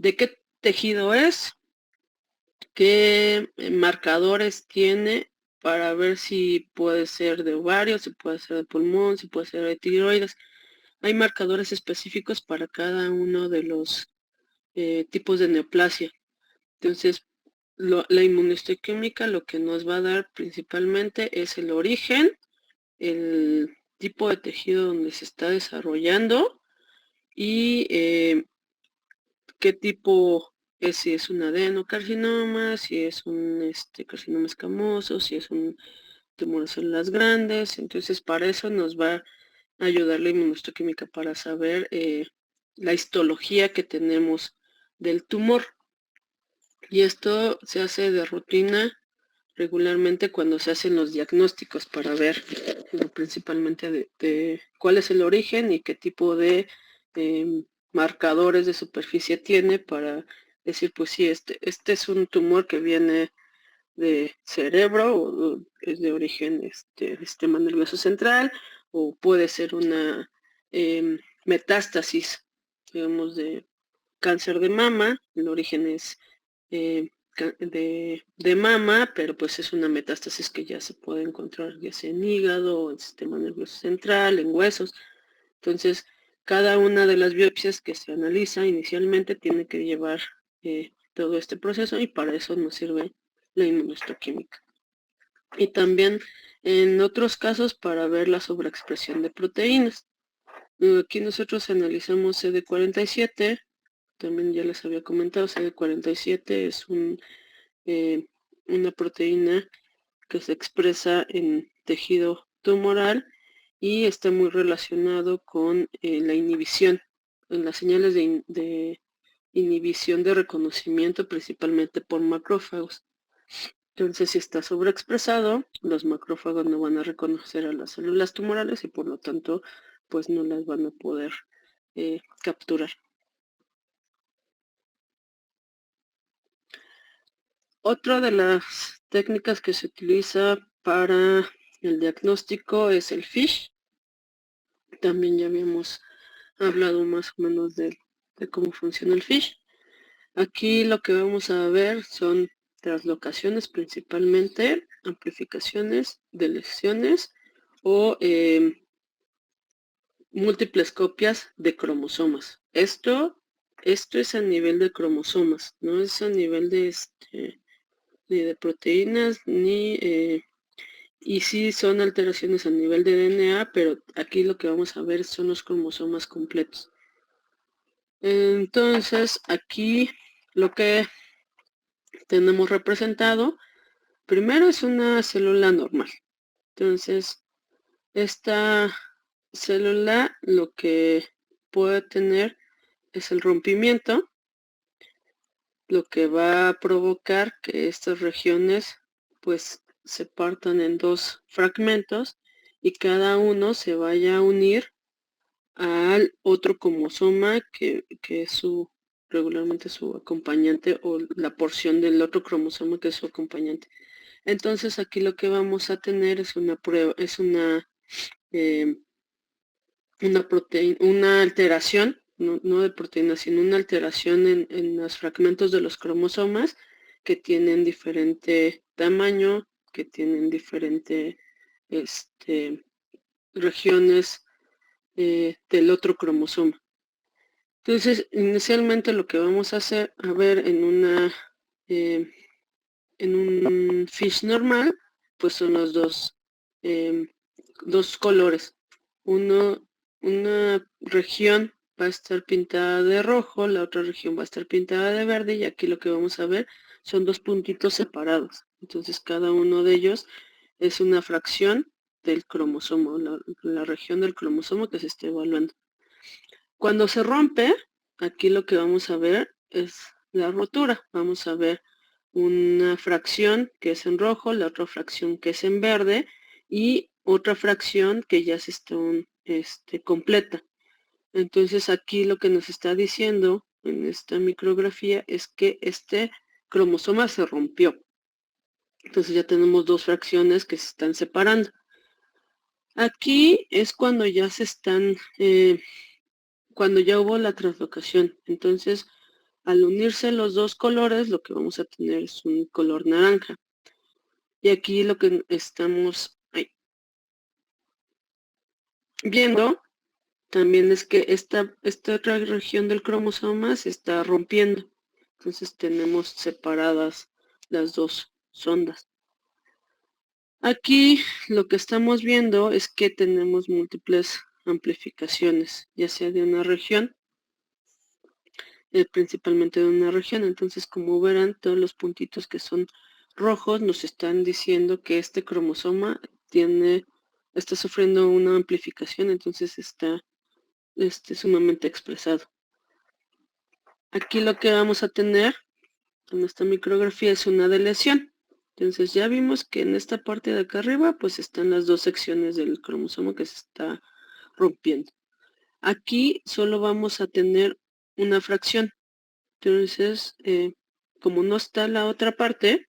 qué tejido es? ¿Qué marcadores tiene para ver si puede ser de ovario, si puede ser de pulmón, si puede ser de tiroides? Hay marcadores específicos para cada uno de los tipos de neoplasia. Entonces, la inmunohistoquímica lo que nos va a dar principalmente es el origen, el tipo de tejido donde se está desarrollando y qué tipo es, si es un adenocarcinoma, si es un carcinoma escamoso, si es un tumor de células grandes. Entonces, para eso nos va a ayudar la inmunohistoquímica para saber la histología que tenemos del tumor. Y esto se hace de rutina regularmente cuando se hacen los diagnósticos para ver principalmente de cuál es el origen y qué tipo de marcadores de superficie tiene para decir, pues sí, este es un tumor que viene de cerebro o es de origen sistema nervioso central, o puede ser una metástasis, digamos, de cáncer de mama. El origen es eh, de mama, pero pues es una metástasis que ya se puede encontrar ya sea en hígado, en sistema nervioso central, en huesos. Entonces, cada una de las biopsias que se analiza inicialmente tiene que llevar todo este proceso, y para eso nos sirve la inmunohistoquímica. Y también en otros casos para ver la sobreexpresión de proteínas. Aquí nosotros analizamos CD47, también ya les había comentado, CD47 es una proteína que se expresa en tejido tumoral y está muy relacionado con la inhibición, en las señales de inhibición de reconocimiento, principalmente por macrófagos. Entonces, si está sobreexpresado, los macrófagos no van a reconocer a las células tumorales y por lo tanto, pues no las van a poder capturar. Otra de las técnicas que se utiliza para el diagnóstico es el FISH. También ya habíamos hablado más o menos de cómo funciona el FISH. Aquí lo que vamos a ver son translocaciones principalmente, amplificaciones, deleciones o múltiples copias de cromosomas. Esto es a nivel de cromosomas, no es a nivel ni de proteínas, y sí son alteraciones a nivel de DNA, pero aquí lo que vamos a ver son los cromosomas completos. Entonces, aquí lo que tenemos representado, primero es una célula normal. Entonces, esta célula lo que puede tener es el rompimiento, lo que va a provocar que estas regiones pues se partan en dos fragmentos y cada uno se vaya a unir al otro cromosoma que es regularmente su acompañante, o la porción del otro cromosoma que es su acompañante. Entonces aquí lo que vamos a tener es una prueba, es una alteración, no de proteína, sino una alteración en los fragmentos de los cromosomas que tienen diferente tamaño, que tienen diferente regiones del otro cromosoma. Entonces, inicialmente lo que vamos a hacer, a ver en un fish normal, pues son los dos colores. Una región va a estar pintada de rojo, la otra región va a estar pintada de verde, y aquí lo que vamos a ver son dos puntitos separados. Entonces, cada uno de ellos es una fracción del cromosoma, la región del cromosoma que se está evaluando. Cuando se rompe, aquí lo que vamos a ver es la rotura. Vamos a ver una fracción que es en rojo, la otra fracción que es en verde y otra fracción que ya se está completa. Entonces aquí lo que nos está diciendo en esta micrografía es que este cromosoma se rompió. Entonces ya tenemos dos fracciones que se están separando. Aquí es cuando ya se están, cuando ya hubo la translocación. Entonces, al unirse los dos colores, lo que vamos a tener es un color naranja. Y aquí lo que estamos viendo también es que esta otra región del cromosoma se está rompiendo. Entonces tenemos separadas las dos sondas. Aquí lo que estamos viendo es que tenemos múltiples amplificaciones, ya sea de una región, principalmente de una región. Entonces, como verán, todos los puntitos que son rojos nos están diciendo que este cromosoma está sufriendo una amplificación, entonces está sumamente expresado. Aquí lo que vamos a tener en esta micrografía es una deleción. Entonces ya vimos que en esta parte de acá arriba pues están las dos secciones del cromosoma que se está rompiendo. Aquí solo vamos a tener una fracción. Entonces, como no está la otra parte,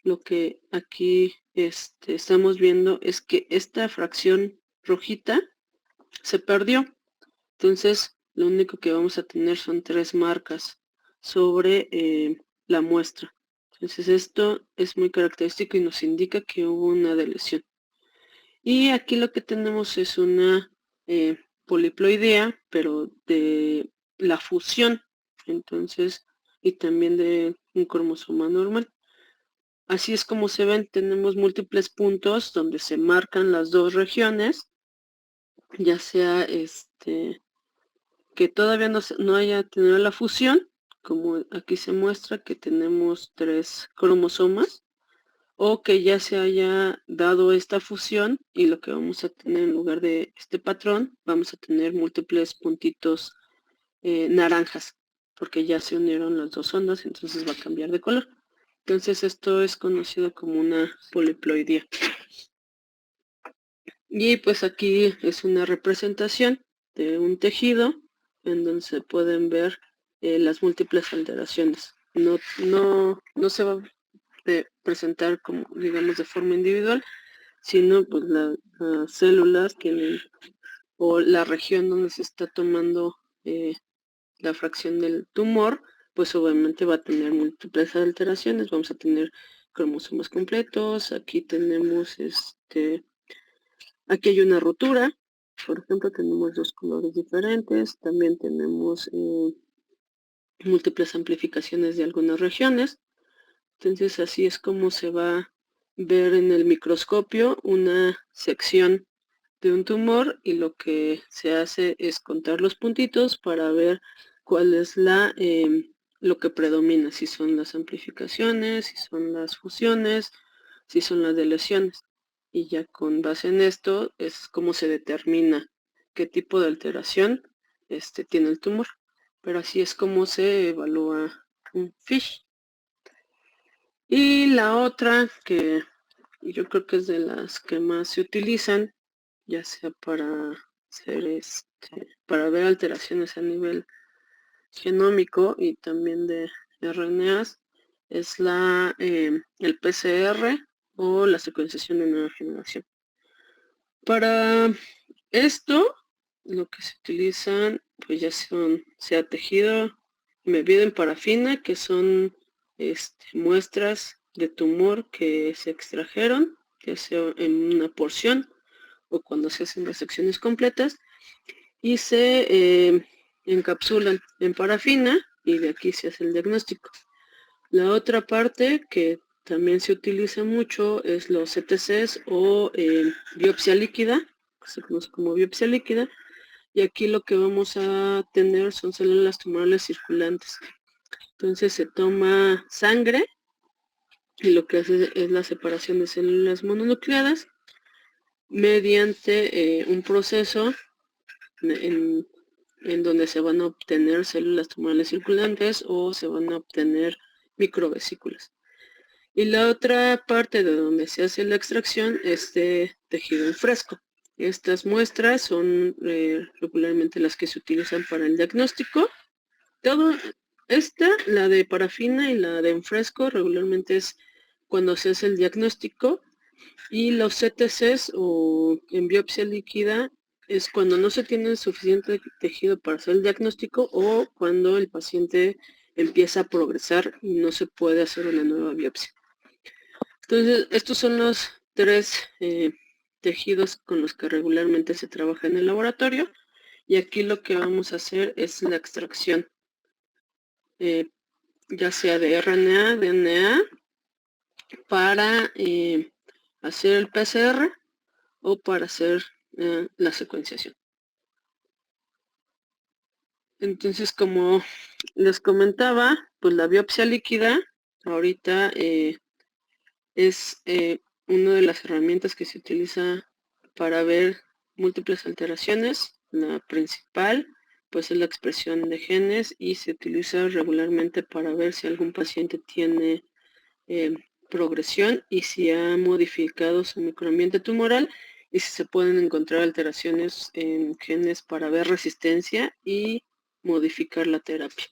lo que aquí estamos viendo es que esta fracción rojita se perdió. Entonces, lo único que vamos a tener son 3 marcas sobre la muestra. Entonces, esto es muy característico y nos indica que hubo una deleción. Y aquí lo que tenemos es una poliploidea, pero de la fusión. Entonces, y también de un cromosoma normal. Así es como se ven, tenemos múltiples puntos donde se marcan las dos regiones, ya sea que todavía no haya tenido la fusión, como aquí se muestra que tenemos 3 cromosomas, o que ya se haya dado esta fusión y lo que vamos a tener en lugar de este patrón, vamos a tener múltiples puntitos naranjas, porque ya se unieron las dos ondas, entonces va a cambiar de color. Entonces esto es conocido como una poliploidía. Y pues aquí es una representación de un tejido en donde se pueden ver las múltiples alteraciones. No se va a presentar como, digamos, de forma individual, sino pues las células tienen, o la región donde se está tomando la fracción del tumor, pues obviamente va a tener múltiples alteraciones. Vamos a tener cromosomas completos, aquí tenemos aquí hay una rotura, por ejemplo tenemos 2 colores diferentes, también tenemos múltiples amplificaciones de algunas regiones. Entonces así es como se va a ver en el microscopio una sección de un tumor y lo que se hace es contar los puntitos para ver cuál es lo que predomina, si son las amplificaciones, si son las fusiones, si son las deleciones. Y ya con base en esto es como se determina qué tipo de alteración tiene el tumor. Pero así es como se evalúa un FISH. Y la otra que yo creo que es de las que más se utilizan, ya sea para hacer para ver alteraciones a nivel genómico y también de RNAs, es el PCR o la secuenciación de nueva generación. Para esto, lo que se utilizan, pues ya sea tejido embebido en parafina, que son muestras de tumor que se extrajeron, ya sea en una porción o cuando se hacen resecciones completas, y se encapsulan en parafina y de aquí se hace el diagnóstico. La otra parte que también se utiliza mucho es los CTCs o biopsia líquida, que se conoce como biopsia líquida, y aquí lo que vamos a tener son células tumorales circulantes. Entonces se toma sangre y lo que hace es la separación de células mononucleadas mediante un proceso en donde se van a obtener células tumorales circulantes o se van a obtener microvesículas. Y la otra parte de donde se hace la extracción es de tejido en fresco. Estas muestras son regularmente las que se utilizan para el diagnóstico la de parafina y la de enfresco, regularmente es cuando se hace el diagnóstico, y los CTCs o en biopsia líquida es cuando no se tiene suficiente tejido para hacer el diagnóstico o cuando el paciente empieza a progresar y no se puede hacer una nueva biopsia. Entonces, estos son los 3 tejidos con los que regularmente se trabaja en el laboratorio, y aquí lo que vamos a hacer es la extracción, ya sea de RNA, DNA, para hacer el PCR o para hacer la secuenciación. Entonces, como les comentaba, pues la biopsia líquida ahorita es una de las herramientas que se utiliza para ver múltiples alteraciones. La principal pues es la expresión de genes y se utiliza regularmente para ver si algún paciente tiene progresión y si ha modificado su microambiente tumoral y si se pueden encontrar alteraciones en genes para ver resistencia y modificar la terapia.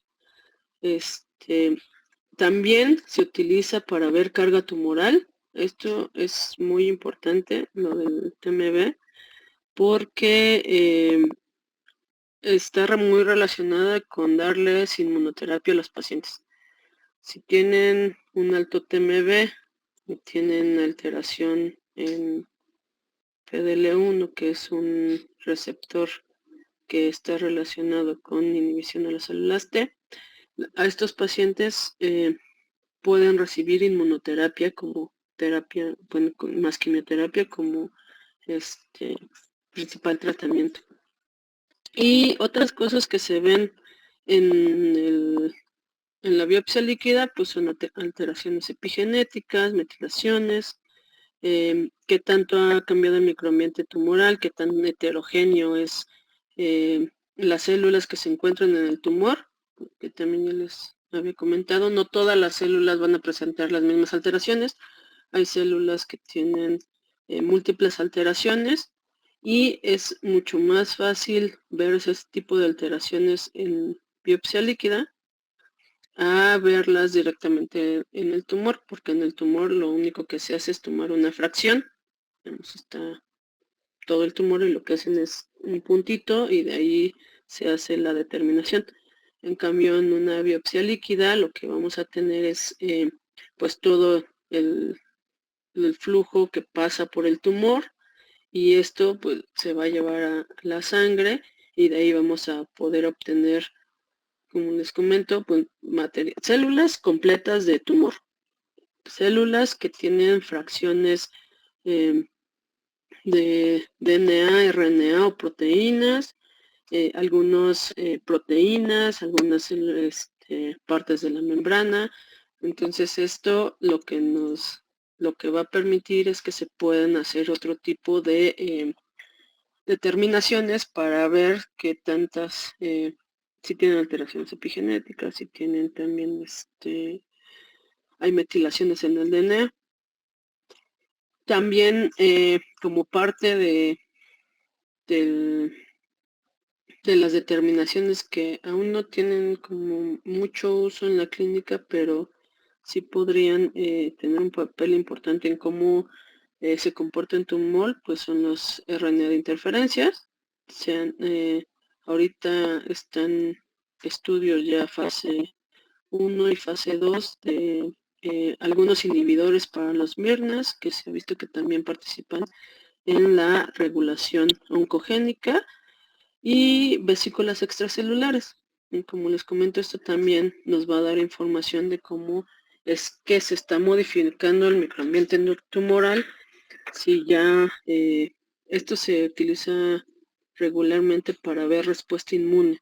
También se utiliza para ver carga tumoral. Esto es muy importante, lo del TMB, porque está muy relacionada con darles inmunoterapia a los pacientes. Si tienen un alto TMB y tienen alteración en PDL1, que es un receptor que está relacionado con inhibición de las células T, a estos pacientes pueden recibir inmunoterapia como terapia, bueno, más quimioterapia como principal tratamiento. Y otras cosas que se ven en la biopsia líquida, pues son alteraciones epigenéticas, metilaciones, qué tanto ha cambiado el microambiente tumoral, qué tan heterogéneo es las células que se encuentran en el tumor, que también ya les había comentado, no todas las células van a presentar las mismas alteraciones, hay células que tienen múltiples alteraciones y es mucho más fácil ver ese tipo de alteraciones en biopsia líquida a verlas directamente en el tumor, porque en el tumor lo único que se hace es tomar una fracción, está todo el tumor y lo que hacen es un puntito y de ahí se hace la determinación. En cambio, en una biopsia líquida lo que vamos a tener es pues todo el flujo que pasa por el tumor, y esto pues se va a llevar a la sangre y de ahí vamos a poder obtener, como les comento, pues células completas de tumor, células que tienen fracciones de DNA, RNA o proteínas, algunas proteínas, algunas partes de la membrana. Entonces esto lo que va a permitir es que se puedan hacer otro tipo de determinaciones para ver qué tantas, si tienen alteraciones epigenéticas, si tienen también, hay metilaciones en el DNA. También como parte de las determinaciones que aún no tienen como mucho uso en la clínica, pero sí podrían tener un papel importante en cómo se comporta en tumor, pues son los RNA de interferencias. Ahorita están estudios ya fase 1 y fase 2 de algunos inhibidores para los MIRNAs, que se ha visto que también participan en la regulación oncogénica, y vesículas extracelulares. Y como les comento, esto también nos va a dar información de cómo es que se está modificando el microambiente tumoral. Si ya esto se utiliza regularmente para ver respuesta inmune.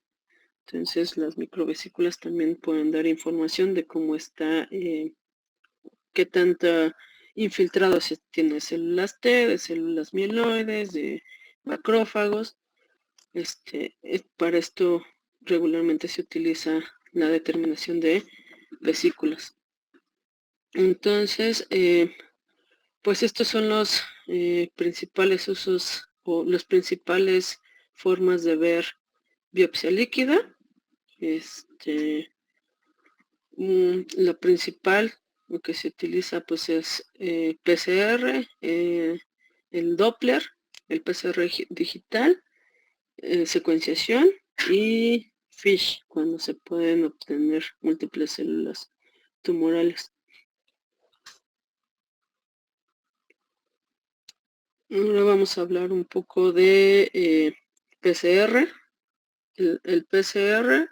Entonces las microvesículas también pueden dar información de cómo está, qué tanta infiltrado se tiene de células T, de células mieloides, de macrófagos. Para esto regularmente se utiliza la determinación de vesículas. Entonces, pues estos son los principales usos o las principales formas de ver biopsia líquida. Lo principal, lo que se utiliza pues es PCR, el Doppler, el PCR digital, secuenciación y FISH, cuando se pueden obtener múltiples células tumorales. Ahora vamos a hablar un poco de PCR. El PCR,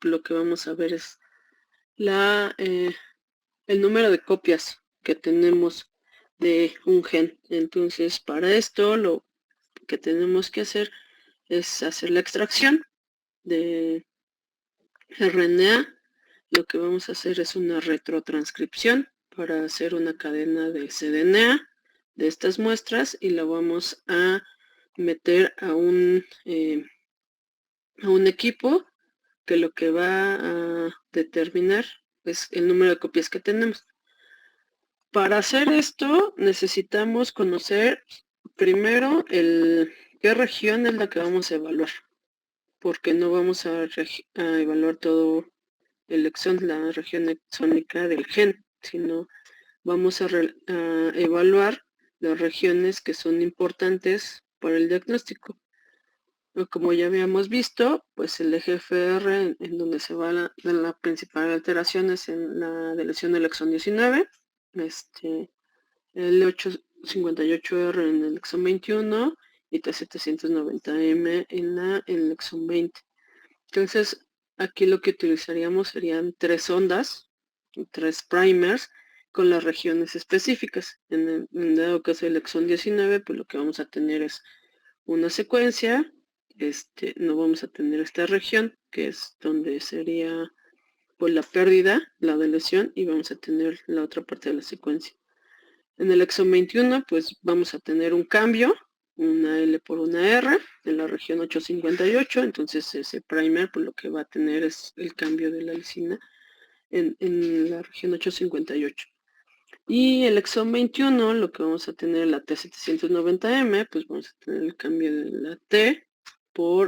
lo que vamos a ver es el número de copias que tenemos de un gen. Entonces, para esto lo que tenemos que hacer es hacer la extracción de RNA. Lo que vamos a hacer es una retrotranscripción para hacer una cadena de cDNA de estas muestras y la vamos a meter a un equipo que lo que va a determinar es el número de copias que tenemos. Para hacer esto necesitamos conocer primero qué región es la que vamos a evaluar, porque no vamos a evaluar todo el exón, la región exónica del gen, sino vamos a evaluar las regiones que son importantes para el diagnóstico. Como ya habíamos visto, pues el EGFR, en donde se va la principal alteración es en la deleción del exón 19, el 858R en el exón 21 y T790M en el exón 20. Entonces, aquí lo que utilizaríamos serían 3 ondas, 3 primers con las regiones específicas. En dado caso del exón 19, pues lo que vamos a tener es una secuencia, no vamos a tener esta región, que es donde sería pues la pérdida, la deleción, y vamos a tener la otra parte de la secuencia. En el exón 21, pues vamos a tener un cambio, una L por una R, en la región 858, entonces ese primer pues lo que va a tener es el cambio de la lisina en la región 858. Y el exón 21, lo que vamos a tener la T790M, pues vamos a tener el cambio de la T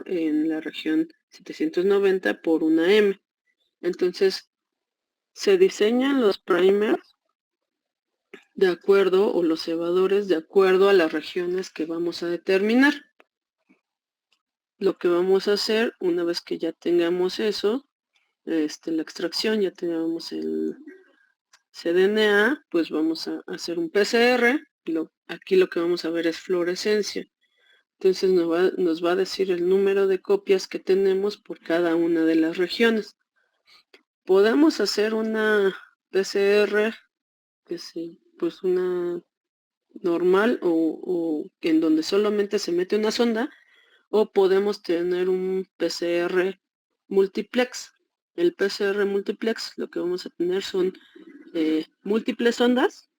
en la región 790 por una M. Entonces, se diseñan los primers de acuerdo, o los cebadores de acuerdo a las regiones que vamos a determinar. Lo que vamos a hacer, una vez que ya tengamos eso, la extracción, ya tengamos el cDNA, pues vamos a hacer un PCR. Aquí lo que vamos a ver es fluorescencia. Entonces nos va a decir el número de copias que tenemos por cada una de las regiones. Podemos hacer una PCR, pues una normal o en donde solamente se mete una sonda, o podemos tener un PCR multiplex. El PCR multiplex lo que vamos a tener son múltiples sondas.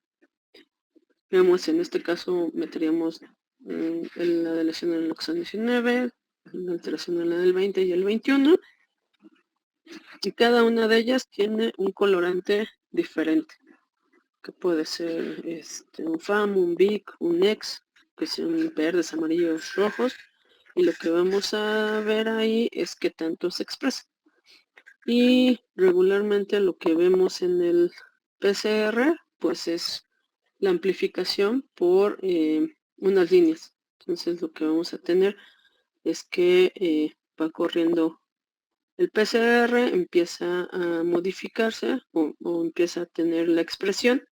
Veamos, en este caso meteríamos la deleción en el exón 19, la alteración en la del 20 y el 21, y cada una de ellas tiene un colorante diferente, que puede ser un FAM, un BIC, un EX, que son verdes, amarillos, rojos, y lo que vamos a ver ahí es que tanto se expresa. Y regularmente lo que vemos en el PCR, pues es la amplificación por unas líneas. Entonces lo que vamos a tener es que va corriendo el PCR, empieza a modificarse o empieza a tener la expresión,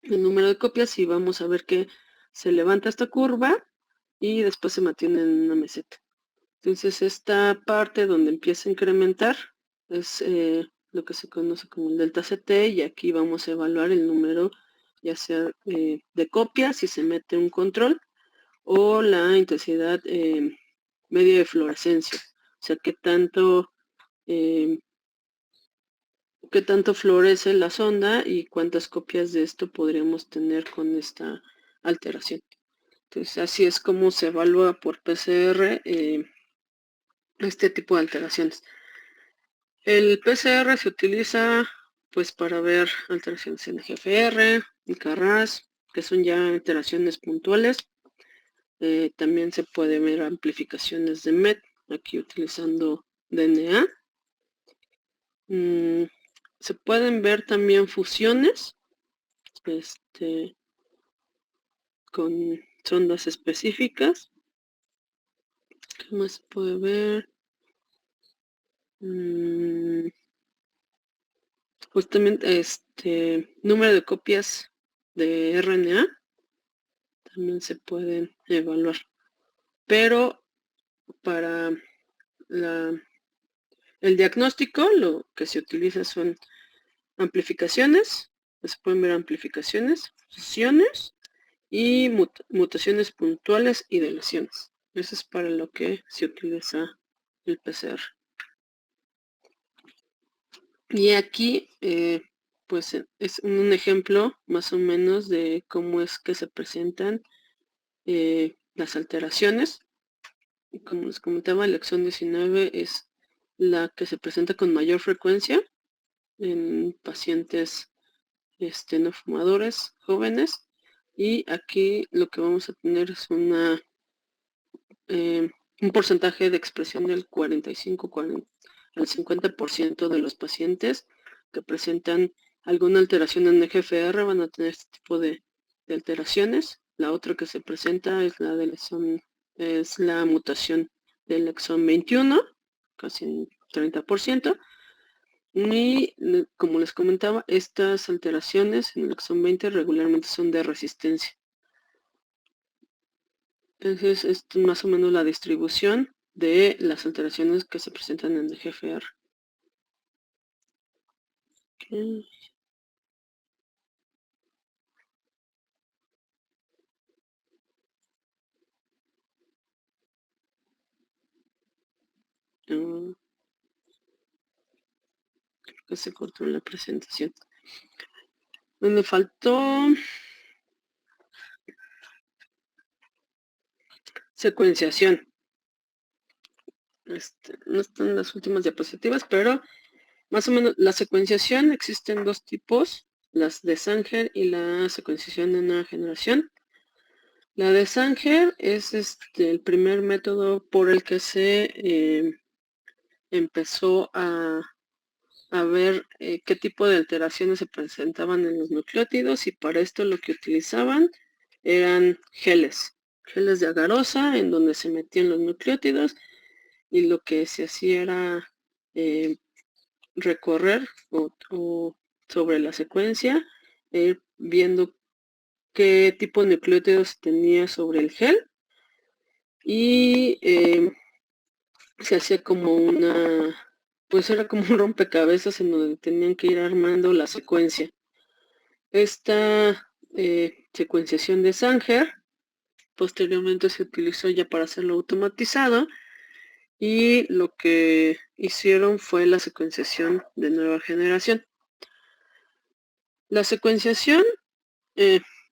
el número de copias, y vamos a ver que se levanta esta curva y después se mantiene en una meseta. Entonces esta parte donde empieza a incrementar es lo que se conoce como el delta CT, y aquí vamos a evaluar el número ya sea de copias si se mete un control, o la intensidad media de fluorescencia, o sea qué tanto florece la sonda y cuántas copias de esto podríamos tener con esta alteración. Entonces así es como se evalúa por PCR este tipo de alteraciones. El PCR se utiliza pues para ver alteraciones en EGFR, y KRAS, que son ya alteraciones puntuales. También se puede ver amplificaciones de MET, aquí utilizando DNA. Se pueden ver también fusiones con sondas específicas. ¿Qué más se puede ver? Justamente número de copias de RNA también se pueden evaluar. Pero para el diagnóstico lo que se utiliza son amplificaciones, se pueden ver amplificaciones, fusiones y mutaciones puntuales y deleciones. Eso es para lo que se utiliza el PCR. Y aquí, pues es un ejemplo más o menos de cómo es que se presentan las alteraciones. Como les comentaba, el exón 19 es la que se presenta con mayor frecuencia en pacientes no fumadores jóvenes, y aquí lo que vamos a tener es un porcentaje de expresión del 45 al 50% de los pacientes que presentan alguna alteración en EGFR van a tener este tipo de alteraciones. La otra que se presenta es la mutación del exón 21, casi un 30%. Y como les comentaba, estas alteraciones en el exón 20 regularmente son de resistencia. Entonces, esto es más o menos la distribución de las alteraciones que se presentan en el GFR. Okay. Creo que se cortó la presentación. Me faltó secuenciación. No están las últimas diapositivas, pero más o menos la secuenciación existen dos tipos, las de Sanger y la secuenciación de nueva generación. La de Sanger es el primer método por el que se empezó a ver qué tipo de alteraciones se presentaban en los nucleótidos, y para esto lo que utilizaban eran geles de agarosa en donde se metían los nucleótidos, y lo que se hacía era recorrer o sobre la secuencia, ir viendo qué tipo de nucleótidos tenía sobre el gel, y se hacía como pues era como un rompecabezas en donde tenían que ir armando la secuencia. Esta secuenciación de Sanger posteriormente se utilizó ya para hacerlo automatizado, y lo que hicieron fue la secuenciación de nueva generación. La secuenciación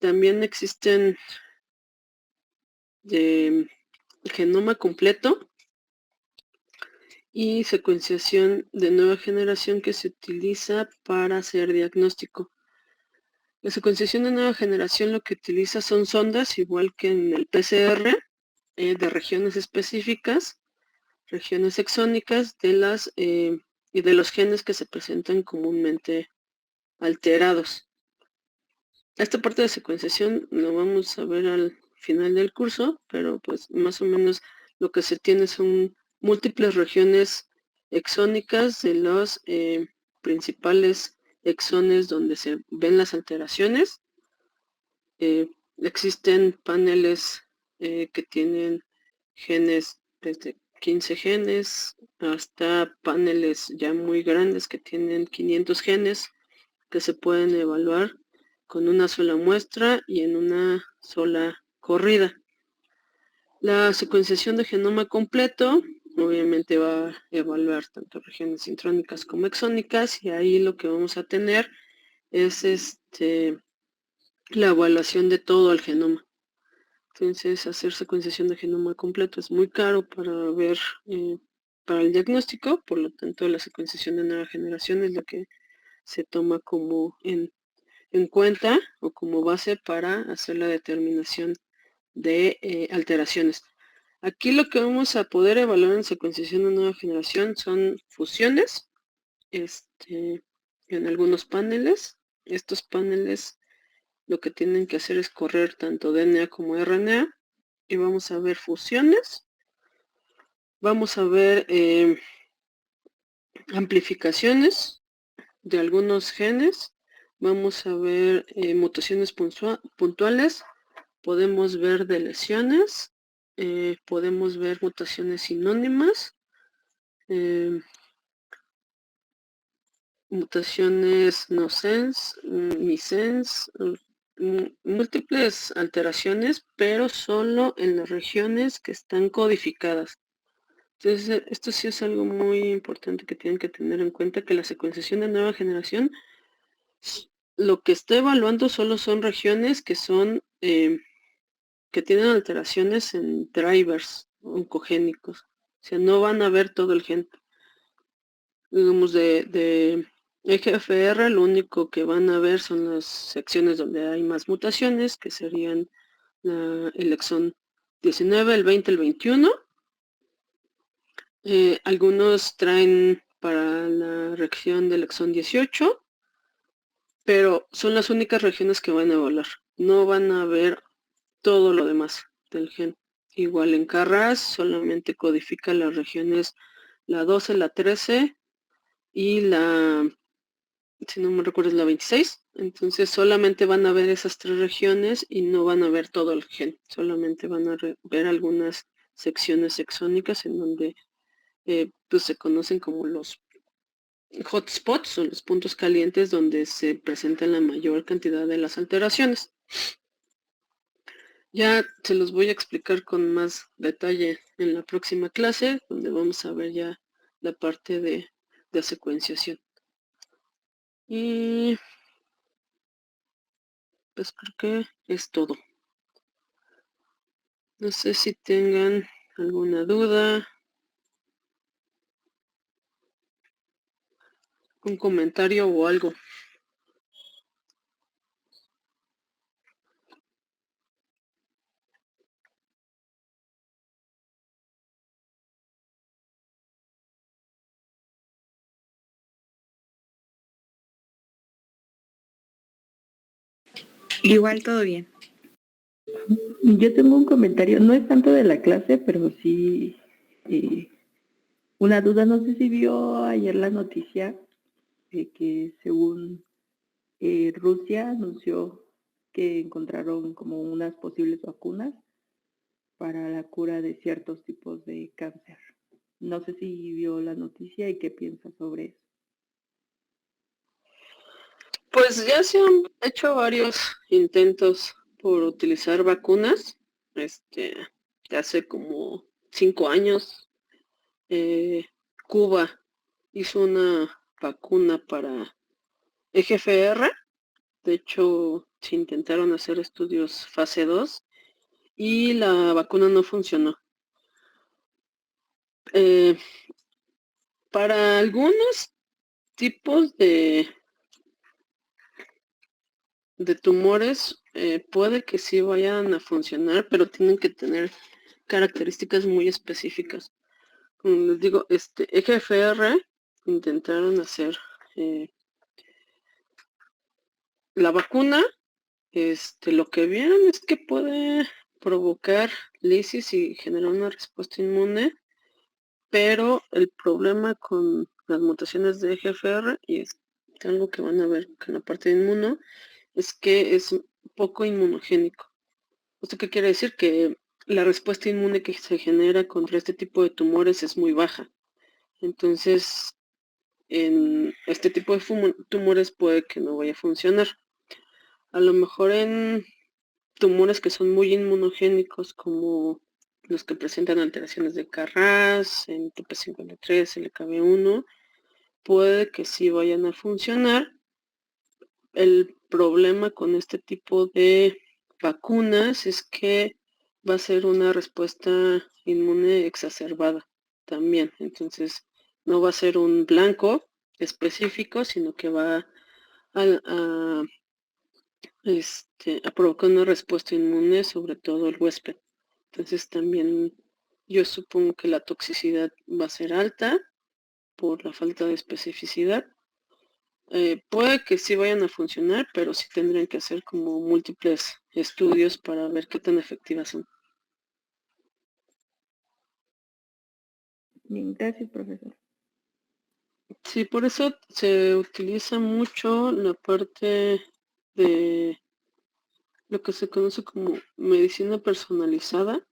también existen de genoma completo y secuenciación de nueva generación que se utiliza para hacer diagnóstico. La secuenciación de nueva generación lo que utiliza son sondas, igual que en el PCR, de regiones específicas, regiones exónicas y de los genes que se presentan comúnmente alterados. Esta parte de secuenciación lo vamos a ver al final del curso, pero pues más o menos lo que se tiene son múltiples regiones exónicas de los principales exones donde se ven las alteraciones. Existen paneles que tienen genes desde 15 genes hasta paneles ya muy grandes que tienen 500 genes que se pueden evaluar con una sola muestra y en una sola corrida. La secuenciación de genoma completo obviamente va a evaluar tanto regiones intrónicas como exónicas, y ahí lo que vamos a tener es la evaluación de todo el genoma. Entonces, hacer secuenciación de genoma completo es muy caro para ver, para el diagnóstico, por lo tanto la secuenciación de nueva generación es lo que se toma como en cuenta o como base para hacer la determinación de alteraciones. Aquí lo que vamos a poder evaluar en secuenciación de nueva generación son fusiones, en algunos paneles. Estos paneles lo que tienen que hacer es correr tanto DNA como RNA y vamos a ver fusiones, vamos a ver amplificaciones de algunos genes, vamos a ver mutaciones puntuales, podemos ver deleciones, podemos ver mutaciones sinónimas, mutaciones nonsense, missense, múltiples alteraciones, pero solo en las regiones que están codificadas. Entonces, esto sí es algo muy importante que tienen que tener en cuenta, que la secuenciación de nueva generación, lo que está evaluando solo son regiones que son, que tienen alteraciones en drivers oncogénicos. O sea, no van a ver todo el gen. Digamos, de EGFR, lo único que van a ver son las secciones donde hay más mutaciones, que serían el exón 19, el 20, el 21. Algunos traen para la región del exón 18, pero son las únicas regiones que van a evaluar. No van a ver todo lo demás del gen. Igual en KRAS solamente codifica las regiones la 12, la 13 y la, si no me recuerdo, es la 26. Entonces solamente van a ver esas 3 regiones y no van a ver todo el gen. Solamente van a ver algunas secciones exónicas en donde pues se conocen como los hotspots o los puntos calientes donde se presentan la mayor cantidad de las alteraciones. Ya se los voy a explicar con más detalle en la próxima clase, donde vamos a ver ya la parte de secuenciación. Y pues creo que es todo. No sé si tengan alguna duda, un comentario o algo. Igual todo bien. Yo tengo un comentario, no es tanto de la clase, pero sí una duda. No sé si vio ayer la noticia de que según Rusia anunció que encontraron como unas posibles vacunas para la cura de ciertos tipos de cáncer. No sé si vio la noticia y qué piensa sobre eso. Pues ya se han hecho varios intentos por utilizar vacunas. Hace como 5 años, Cuba hizo una vacuna para EGFR. De hecho, se intentaron hacer estudios fase 2 y la vacuna no funcionó. Para algunos tipos de tumores puede que sí vayan a funcionar, pero tienen que tener características muy específicas. Como les digo, EGFR intentaron hacer la vacuna. Lo que vieron es que puede provocar lisis y generar una respuesta inmune, pero el problema con las mutaciones de EGFR, y es algo que van a ver con la parte de inmuno, es que es poco inmunogénico. ¿Esto qué quiere decir? Que la respuesta inmune que se genera contra este tipo de tumores es muy baja. Entonces, en este tipo de tumores puede que no vaya a funcionar. A lo mejor en tumores que son muy inmunogénicos, como los que presentan alteraciones de KRAS, en TP53, LKB1, puede que sí vayan a funcionar. El problema con este tipo de vacunas es que va a ser una respuesta inmune exacerbada también. Entonces, no va a ser un blanco específico, sino que va a provocar una respuesta inmune, sobre todo el huésped. Entonces, también yo supongo que la toxicidad va a ser alta por la falta de especificidad. Puede que sí vayan a funcionar, pero sí tendrían que hacer como múltiples estudios para ver qué tan efectivas son. Bien, gracias, profesor. Sí, por eso se utiliza mucho la parte de lo que se conoce como medicina personalizada,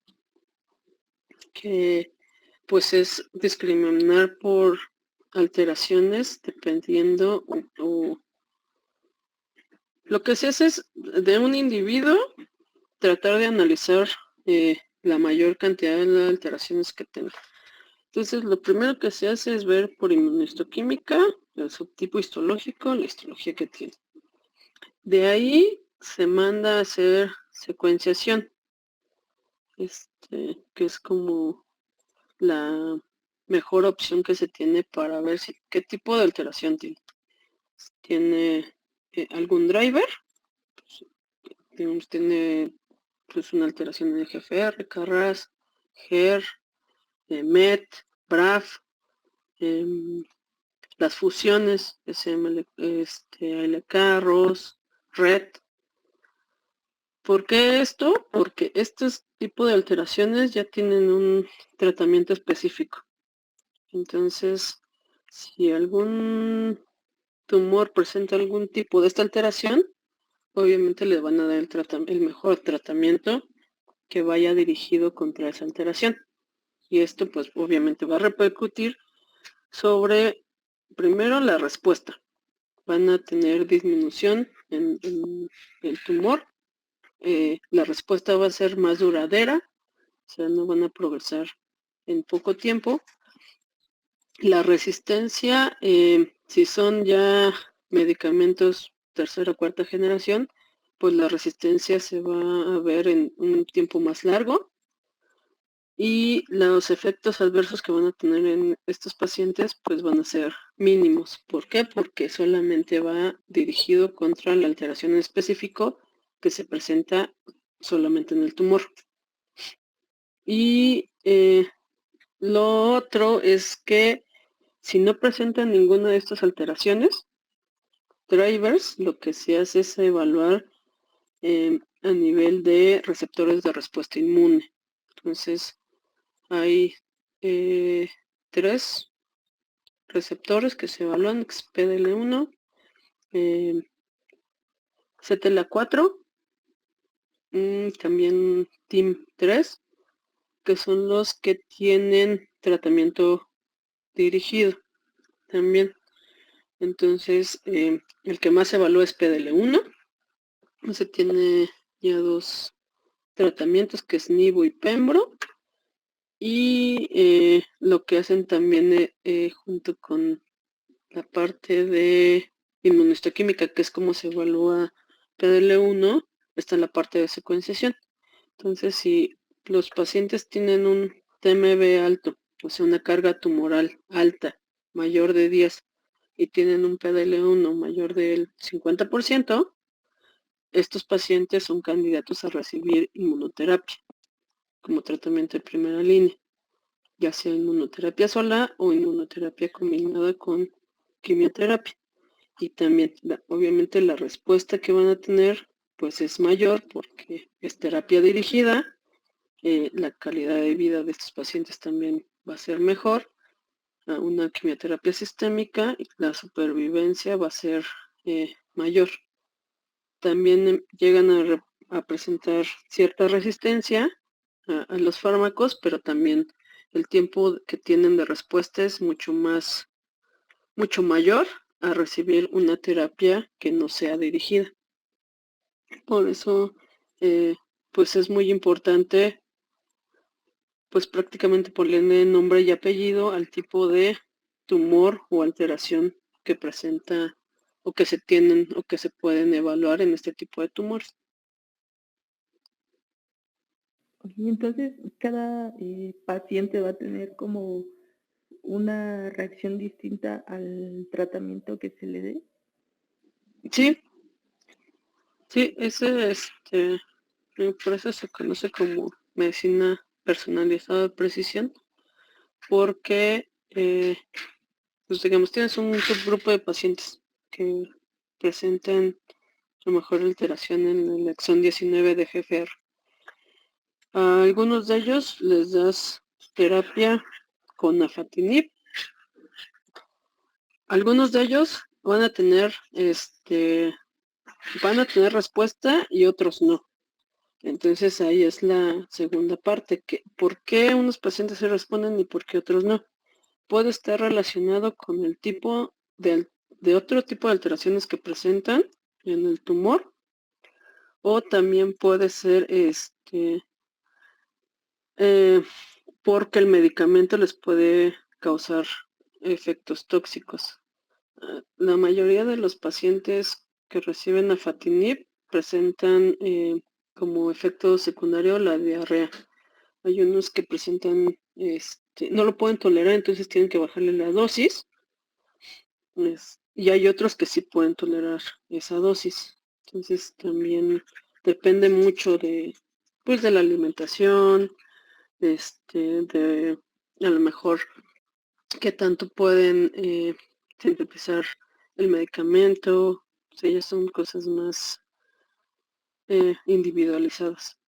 que pues es discriminar por alteraciones dependiendo o lo que se hace es de un individuo tratar de analizar la mayor cantidad de alteraciones que tenga. Entonces, lo primero que se hace es ver por inmunohistoquímica el subtipo histológico, la histología que tiene. De ahí se manda a hacer secuenciación, que es como la mejor opción que se tiene para ver qué tipo de alteración tiene. ¿Tiene algún driver? Pues, digamos, tiene pues, una alteración en GFR, CARRAS, GER, MET, BRAF, las fusiones, SML, ALK, ROS, RED. ¿Por qué esto? Porque estos tipos de alteraciones ya tienen un tratamiento específico. Entonces, si algún tumor presenta algún tipo de esta alteración, obviamente le van a dar el mejor tratamiento que vaya dirigido contra esa alteración. Y esto pues obviamente va a repercutir sobre, primero, la respuesta. Van a tener disminución en el tumor. La respuesta va a ser más duradera, o sea, no van a progresar en poco tiempo. La resistencia, si son ya medicamentos tercera o cuarta generación, pues la resistencia se va a ver en un tiempo más largo y los efectos adversos que van a tener en estos pacientes pues van a ser mínimos. ¿Por qué? Porque solamente va dirigido contra la alteración en específico que se presenta solamente en el tumor. Y lo otro es que si no presentan ninguna de estas alteraciones, drivers, lo que se hace es evaluar a nivel de receptores de respuesta inmune. Entonces, hay 3 receptores que se evalúan, que es PDL1, CTLA4, también TIM3, que son los que tienen tratamiento dirigido también. Entonces, el que más se evalúa es PDL1. Se tiene ya 2 tratamientos, que es Nivo y Pembro. Y lo que hacen también junto con la parte de inmunohistoquímica, que es como se evalúa PDL1, está la parte de secuenciación. Entonces, si los pacientes tienen un TMB alto, o sea, una carga tumoral alta, mayor de 10, y tienen un PDL1 mayor del 50%, estos pacientes son candidatos a recibir inmunoterapia como tratamiento de primera línea, ya sea inmunoterapia sola o inmunoterapia combinada con quimioterapia. Y también, obviamente, la respuesta que van a tener pues es mayor porque es terapia dirigida, la calidad de vida de estos pacientes también va a ser mejor a una quimioterapia sistémica y la supervivencia va a ser mayor. También llegan a presentar cierta resistencia a los fármacos, pero también el tiempo que tienen de respuesta es mucho mayor a recibir una terapia que no sea dirigida. Por eso, pues es muy importante, pues prácticamente ponerle nombre y apellido al tipo de tumor o alteración que presenta o que se tienen o que se pueden evaluar en este tipo de tumores. Y entonces cada paciente va a tener como una reacción distinta al tratamiento que se le dé. Sí, por eso se conoce como medicina personalizada de precisión, porque pues digamos, tienes un subgrupo de pacientes que presentan a lo mejor alteración en el exón 19 de GFR. A algunos de ellos les das terapia con afatinib. Algunos de ellos van a tener respuesta y otros no. Entonces ahí es la segunda parte, que ¿por qué unos pacientes se responden y por qué otros no? Puede estar relacionado con el tipo de otro tipo de alteraciones que presentan en el tumor, o también puede ser porque el medicamento les puede causar efectos tóxicos. La mayoría de los pacientes que reciben afatinib presentan como efecto secundario la diarrea. Hay unos que presentan, no lo pueden tolerar, entonces tienen que bajarle la dosis. Y hay otros que sí pueden tolerar esa dosis. Entonces también depende mucho pues, de la alimentación, de a lo mejor qué tanto pueden sintetizar el medicamento. O sea, ya son cosas más individualizadas.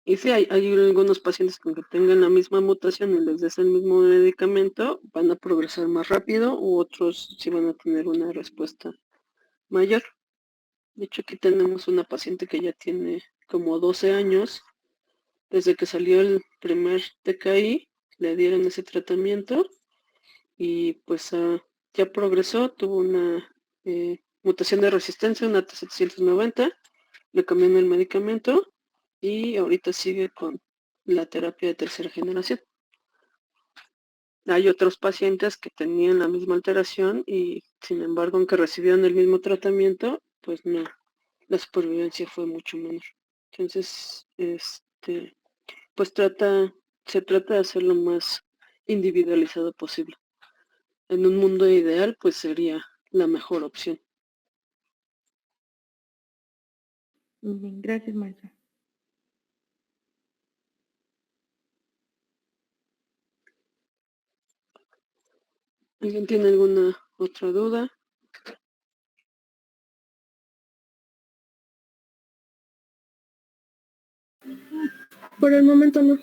Y sí, hay algunos pacientes que aunque tengan la misma mutación y les des el mismo medicamento, van a progresar más rápido, u otros sí van a tener una respuesta mayor. De hecho, aquí tenemos una paciente que ya tiene como 12 años. Desde que salió el primer TKI, le dieron ese tratamiento y pues ya progresó, tuvo una mutación de resistencia, una T790, le cambiaron el medicamento y ahorita sigue con la terapia de tercera generación. Hay otros pacientes que tenían la misma alteración y sin embargo, aunque recibieron el mismo tratamiento, pues no, la supervivencia fue mucho menor. Entonces, pues se trata de hacer lo más individualizado posible. En un mundo ideal, pues sería la mejor opción. Muy bien, gracias, maestra. ¿Alguien tiene alguna otra duda? Por el momento no.